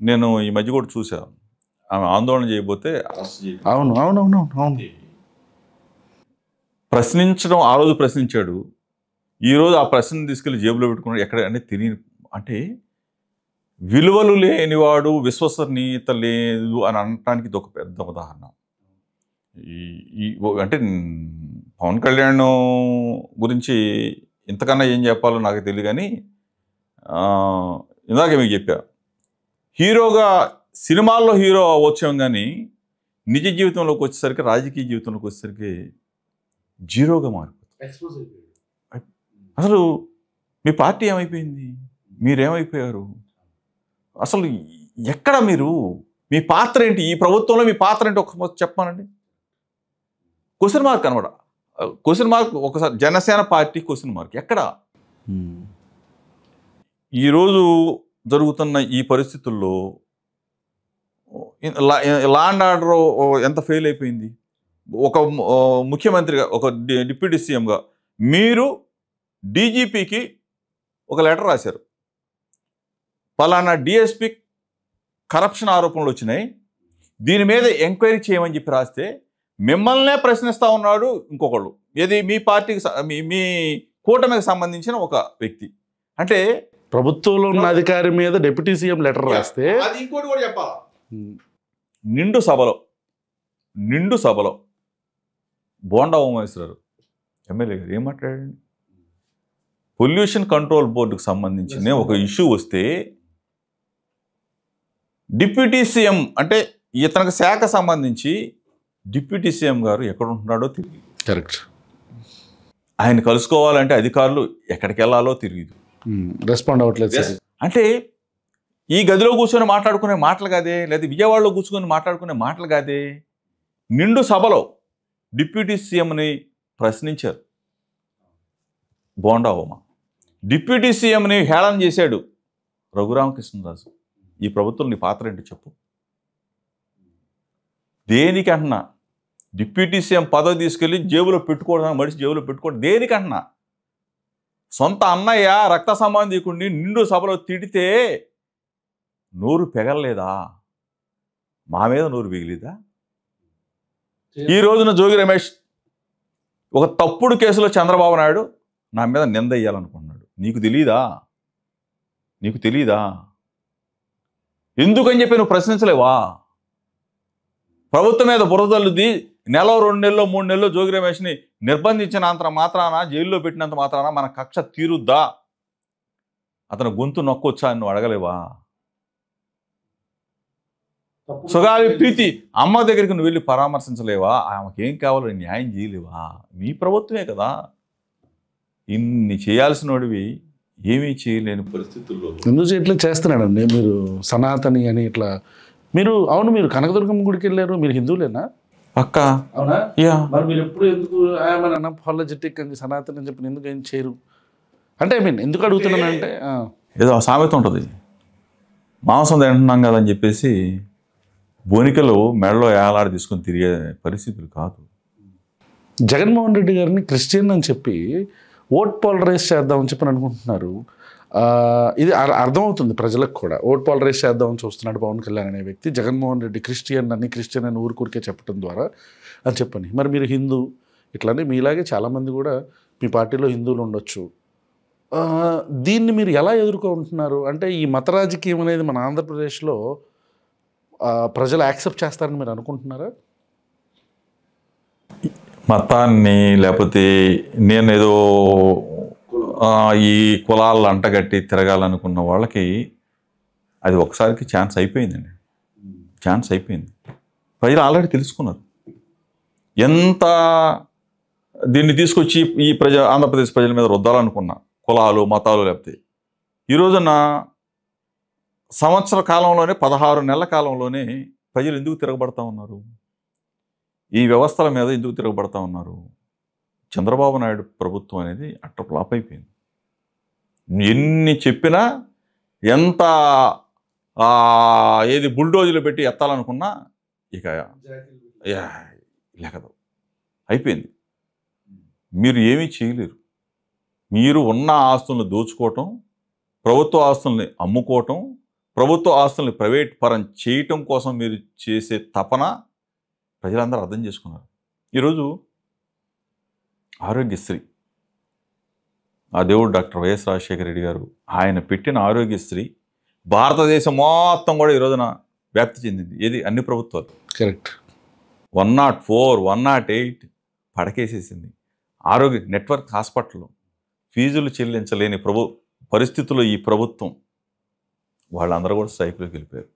నేను ఈ మధ్య కూడా చూసాను, ఆమె ఆందోళన చేయబోతే అవును ప్రశ్నించడం ఆ రోజు ప్రశ్నించాడు, ఈరోజు ఆ ప్రశ్న తీసుకెళ్ళి జేబులో పెట్టుకున్నాడు. ఎక్కడ అంటే తెలియని, అంటే విలువలు లేనివాడు విశ్వసనీయత లేదు అని అనటానికి ఇది ఒక పెద్ద ఉదాహరణ. అంటే పవన్ కళ్యాణ్ గురించి ఇంతకన్నా ఏం చెప్పాలో నాకు తెలియదు. కానీ ఇందాకే మీకు చెప్పా, హీరోగా సినిమాల్లో హీరో వచ్చాం, కానీ నిజ జీవితంలోకి వచ్చేసరికి, రాజకీయ జీవితంలోకి వచ్చేసరికి జీరోగా మారిపోతుంది. అసలు మీ పార్టీ ఏమైపోయింది, మీరేమైపోయారు, అసలు ఎక్కడ మీరు, మీ పాత్ర ఏంటి, ఈ ప్రభుత్వంలో మీ పాత్ర ఏంటి ఒక చెప్పానండి. క్వశ్చన్ మార్క్ అనమాట. క్వశ్చన్ మార్క్ ఒకసారి జనసేన పార్టీ క్వశ్చన్ మార్క్ ఎక్కడ. ఈరోజు జరుగుతున్న ఈ పరిస్థితుల్లో లా అండ్ ఆర్డర్ ఎంత ఫెయిల్ అయిపోయింది. ఒక ముఖ్యమంత్రిగా, ఒక డిప్యూటీ సీఎంగా మీరు డీజీపీకి ఒక లెటర్ రాశారు, పలానా డిఎస్పీ కరప్షన్ ఆరోపణలు వచ్చినాయి, దీని మీద ఎంక్వైరీ చేయమని చెప్పి రాస్తే మిమ్మల్నే ప్రశ్నిస్తూ ఉన్నాడు ఇంకొకళ్ళు. ఏది, మీ పార్టీకి మీ కూటమికి సంబంధించిన ఒక వ్యక్తి. అంటే ప్రభుత్వంలో ఉన్న అధికారి మీద డిప్యూటీ సీఎం లెటర్ రాస్తే, అది ఇంకోటి కూడా చెప్పాలా, నిండు సభలో బోండా ఉమేశ్వరరావు ఎమ్మెల్యే గారు ఏం మాట్లాడండి, పొల్యూషన్ కంట్రోల్ బోర్డుకు సంబంధించిన ఒక ఇష్యూ వస్తే డిప్యూటీ సీఎం, అంటే ఇతనికి శాఖ సంబంధించి డిప్యూటీ సీఎం గారు ఎక్కడ ఉంటున్నాడో తెలియదు. కరెక్ట్. ఆయన కలుసుకోవాలంటే అధికారులు ఎక్కడికి వెళ్ళాలో తెలియదు, రెస్పాండ్ అవ్వట్లేదు. అంటే ఈ గదిలో కూర్చొని మాట్లాడుకునే మాటలు కాదే, లేదా విజయవాడలో కూర్చొని మాట్లాడుకునే మాటలు కాదే, నిండు సభలో డిప్యూటీ సీఎంని ప్రశ్నించారు బోండా ఉమ. డిప్యూటీ సీఎంని హేళన చేశాడు రఘురామకృష్ణరాజు. ఈ ప్రభుత్వం నీ పాత్ర ఏంటి చెప్పు. దేనికంటున్నా డిప్యూటీ సీఎం పదవి తీసుకెళ్ళి జేబులో పెట్టుకోవడం, మనిషి జేబులో పెట్టుకోవడం దేనికంటున్నా. సొంత అన్నయ్య రక్త సంబంధికుడిని నిండు సభలో తిడితే నోరు పెగలలేదా, మా మీద నోరు పెగిలిదా? ఈ రోజున జోగి రమేష్ ఒక తప్పుడు కేసులో చంద్రబాబు నాయుడు నా మీద నింద వేయాలనుకున్నాడు. నీకు తెలీదా? ఎందుకని చెప్పి నువ్వు ప్రశ్నించలేవా? ప్రభుత్వం మీద బురదల్లుది నెల 2 నెలలు 3 నెలలు జోగి రమేష్ని నిర్బంధించినంత మాత్రాన, జైల్లో పెట్టినంత మాత్రాన మన కక్ష తీరుద్దా, అతను గొంతు నొక్కొచ్చా అని నువ్వు అడగలేవా? సుగాలి ప్రీతి అమ్మ దగ్గరికి నువ్వు వెళ్ళి పరామర్శించలేవా? ఆమెకి ఏం కావాలో న్యాయం చేయలేవా? మీ ప్రభుత్వమే కదా. ఇన్ని చేయాల్సినోడివి ఏమీ చేయలేని పరిస్థితుల్లో ఎందుకు ఇట్లా చేస్తున్నాడండి మీరు? సనాతని అని ఇట్లా మీరు, అవును మీరు కనకదుర్గమ్మ గుడికి వెళ్ళారు, మీరు హిందువులేనా అక్క? అవునా? యా. మరి మీరు ఎప్పుడు ఎందుకు అన్అపాలజెటిక్ అని సనాతని అని చెప్పి ఎందుకు ఏం చేయరు అంటే, ఎందుకు అడుగుతున్నానంటే, ఏదో సామెత ఉంటుంది, మాంసం తింటున్నాం కదా అని చెప్పేసి బోనికలు మెడలో ఏలాడి తీసుకొని తిరిగే పరిస్థితులు కాదు. జగన్మోహన్ రెడ్డి గారిని క్రిస్టియన్ అని చెప్పి ఓట్ పోలరైజ్ చేద్దామని చెప్పి అనుకుంటున్నారు. ఇది అర్థమవుతుంది ప్రజలకు కూడా. ఓట్ పోలరైజ్ చేద్దామని చూస్తున్నాడు పవన్ కళ్యాణ్ అనే వ్యక్తి. జగన్మోహన్ రెడ్డి క్రిస్టియన్ అని ఊరికే చెప్పడం ద్వారా అని చెప్పని. మరి మీరు హిందూ ఇట్లానే మీలాగే చాలామంది కూడా మీ పార్టీలో హిందువులు ఉండొచ్చు. దీన్ని మీరు ఎలా ఎదుర్కొంటున్నారు? అంటే ఈ మత రాజకీయం అనేది మన ఆంధ్రప్రదేశ్లో ప్రజలు యాక్సెప్ట్ చేస్తారని మీరు అనుకుంటున్నారా? మతాన్ని లేకపోతే నేను ఏదో ఈ కులాలను అంటగట్టి తిరగాలనుకున్న వాళ్ళకి అది ఒకసారికి ఛాన్స్ అయిపోయిందండి. ఛాన్స్ అయిపోయింది. ప్రజలు ఆల్రెడీ తెలుసుకున్నారు. ఎంత దీన్ని తీసుకొచ్చి ఈ ఆంధ్రప్రదేశ్ ప్రజల మీద రుద్దాలనుకున్నా కులాలు మతాలు లేకపోతే ఈ రోజున సంవత్సర కాలంలోనే 16 నెలల కాలంలోనే ప్రజలు ఎందుకు తిరగబడతా ఉన్నారు? ఈ వ్యవస్థల మీద ఎందుకు తిరగబడతా ఉన్నారు? చంద్రబాబు నాయుడు ప్రభుత్వం అనేది అట్ట ఫ్లాప్ అయిపోయింది. ఎన్ని చెప్పినా ఎంత ఏది బుల్డోజులు పెట్టి ఎత్తాలనుకున్నా ఇక లేకదు, అయిపోయింది. మీరు ఏమీ చేయలేరు. మీరు ఉన్న ఆస్తులను దోచుకోవటం, ప్రభుత్వ ఆస్తుల్ని అమ్ముకోవటం, ప్రభుత్వ ఆస్తుల్ని ప్రైవేట్ పరం చేయటం కోసం మీరు చేసే తపన ప్రజలందరూ అర్థం చేసుకున్నారు. ఈరోజు ఆరోగ్యశ్రీ, ఆ దేవుడు డాక్టర్ వైఎస్ రాజశేఖర రెడ్డి గారు ఆయన పెట్టిన ఆరోగ్యశ్రీ భారతదేశం మొత్తం కూడా ఈ రోజున వ్యాప్తి చెందింది. ఏది అన్ని ప్రభుత్వాలు కరెక్ట్ 104, 108 పడకేసేసింది. ఆరోగ్య నెట్వర్క్ హాస్పిటల్లో ఫీజులు చెల్లించలేని పరిస్థితుల్లో ఈ ప్రభుత్వం వాళ్ళందరూ కూడా స్ట్రైక్లోకి వెళ్ళిపోయారు.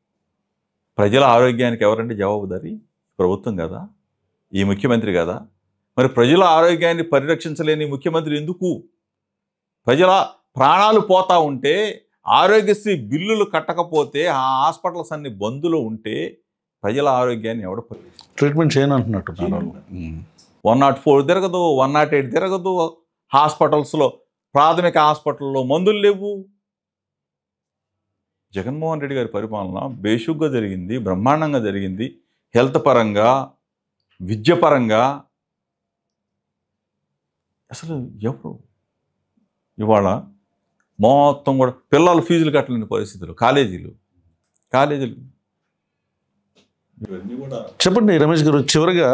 ప్రజల ఆరోగ్యానికి ఎవరండి జవాబుదారీ? ప్రభుత్వం కదా, ఈ ముఖ్యమంత్రి కదా. మరి ప్రజల ఆరోగ్యాన్ని పరిరక్షించలేని ముఖ్యమంత్రి ఎందుకు? ప్రజల ప్రాణాలు పోతా ఉంటే, ఆరోగ్యశ్రీ బిల్లులు కట్టకపోతే, ఆ హాస్పిటల్స్ అన్ని బందులో ఉంటే ప్రజల ఆరోగ్యాన్ని ఎవడ ట్రీట్మెంట్ చేయను అంటున్నట్టు 104 తిరగదు, 108 తిరగదు. హాస్పిటల్స్లో ప్రాథమిక హాస్పిటల్లో మందులు లేవు. జగన్మోహన్ రెడ్డి గారి పరిపాలన బేషుగ్గా జరిగింది, బ్రహ్మాండంగా జరిగింది. హెల్త్ పరంగా, విద్య పరంగా అసలు ఎవరు ఇవాళ మొత్తం కూడా పిల్లలు ఫీజులు కట్టలేని పరిస్థితులు, కాలేజీలు చెప్పండి రమేష్ గారు. చివరిగా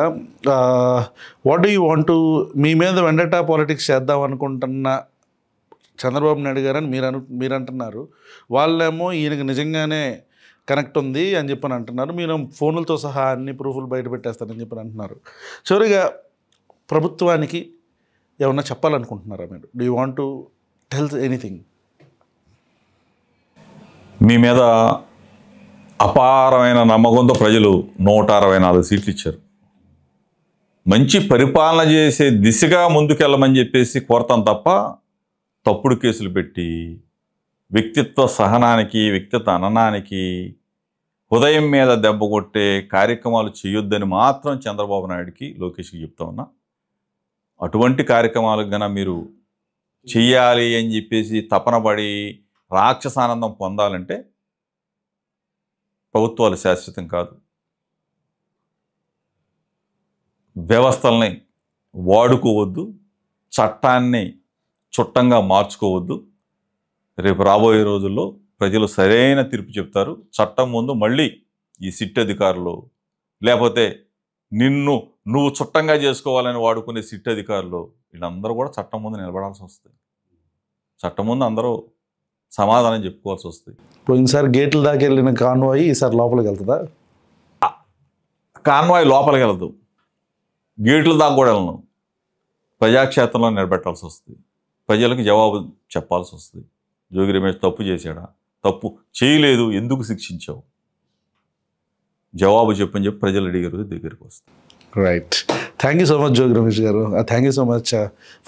what do you want to, మీ మీద వెండటా పాలిటిక్స్ చేద్దాం అనుకుంటున్న చంద్రబాబు నాయుడు గారు అని మీరు అంటున్నారు. వాళ్ళేమో ఈయనకి నిజంగానే కనెక్ట్ ఉంది అని చెప్పని అంటున్నారు. మీరు ఫోన్లతో సహా అన్ని ప్రూఫ్లు బయట పెట్టేస్తారని చెప్పని అంటున్నారు. చివరిగా ప్రభుత్వానికి ఏమన్నా చెప్పాలనుకుంటున్నారా మీరు? Do you want to tell anything? మీ మీద అపారమైన నమ్మకంతో ప్రజలు 164 సీట్లు ఇచ్చారు. మంచి పరిపాలన చేసే దిశగా ముందుకెళ్ళమని చెప్పేసి కోరతాం తప్ప తప్పుడు కేసులు పెట్టి వ్యక్తిత్వ సహనానికి, వ్యక్తిత్వ అననానికి, ఉదయం మీద దెబ్బ కొట్టే కార్యక్రమాలు చేయొద్దని మాత్రం చంద్రబాబు నాయుడికి, లోకేష్కి చెప్తా ఉన్నా. అటువంటి కార్యక్రమాలకు గన మీరు చెయ్యాలి అని చెప్పేసి తపనబడి రాక్షసానందం పొందాలంటే ప్రభుత్వాలు శాశ్వతం కాదు. వ్యవస్థల్ని వాడుకోవద్దు, చట్టాన్ని చుట్టంగా మార్చుకోవద్దు. రేపు రాబోయే రోజుల్లో ప్రజలు సరైన తీర్పు చెప్తారు. చట్టం ముందు మళ్ళీ ఈ సిట్ అధికారులు, లేకపోతే నువ్వు చుట్టంగా చేసుకోవాలని వాడుకునే సిట్ అధికారులు, వీళ్ళందరూ కూడా చట్టం ముందు నిలబడాల్సి వస్తుంది. చట్టం ముందు అందరూ సమాధానం చెప్పుకోవాల్సి వస్తుంది. పోయినసారి గేట్ల దాకా వెళ్ళిన కాన్వాయ్ ఈసారి లోపలికి వెళ్తుందా? కాన్వాయ్ లోపలికి వెళ్ళదు, గేట్ల దాకా కూడా వెళ్ళను. ప్రజాక్షేత్రంలో నిలబెట్టాల్సి వస్తుంది. ప్రజలకు జవాబు చెప్పాల్సి వస్తుంది. జోగి రమేష్ తప్పు చేశాడా? తప్పు చేయలేదు, ఎందుకు శిక్షించావు? జవాబు చెప్పని చెప్పి ప్రజలు అడిగారు, దగ్గరికి వస్తుంది. Right. Thank you so much Jogi Ramesh గారు. Thank you so much.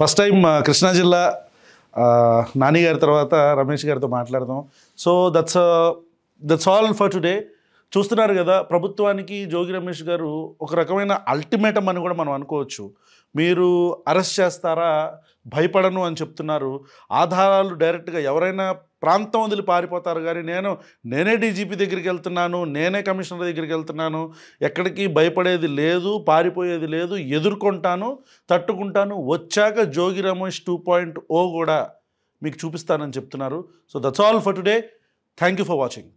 First time Krishna జిల్లా నాని గారి తర్వాత రమేష్ గారితో మాట్లాడదాం. So that's all for today. చూస్తున్నారు కదా, ప్రభుత్వానికి జోగి రమేష్ గారు ఒక రకమైన అల్టిమేటం అని కూడా మనం అనుకోవచ్చు. మీరు అరెస్ట్ చేస్తారా? భయపడను అని చెప్తున్నారు. ఆధారాలు డైరెక్ట్గా ఎవరైనా ప్రాంతం వదిలి పారిపోతారు. కానీ నేనే డీజీపీ దగ్గరికి వెళ్తున్నాను, నేనే కమిషనర్ దగ్గరికి వెళ్తున్నాను, ఎక్కడికి భయపడేది లేదు, పారిపోయేది లేదు, ఎదుర్కొంటాను, తట్టుకుంటాను, వచ్చాక జోగి రమేష్ 2.0 కూడా మీకు చూపిస్తానని చెప్తున్నారు. So that's all for today. Thank you for watching.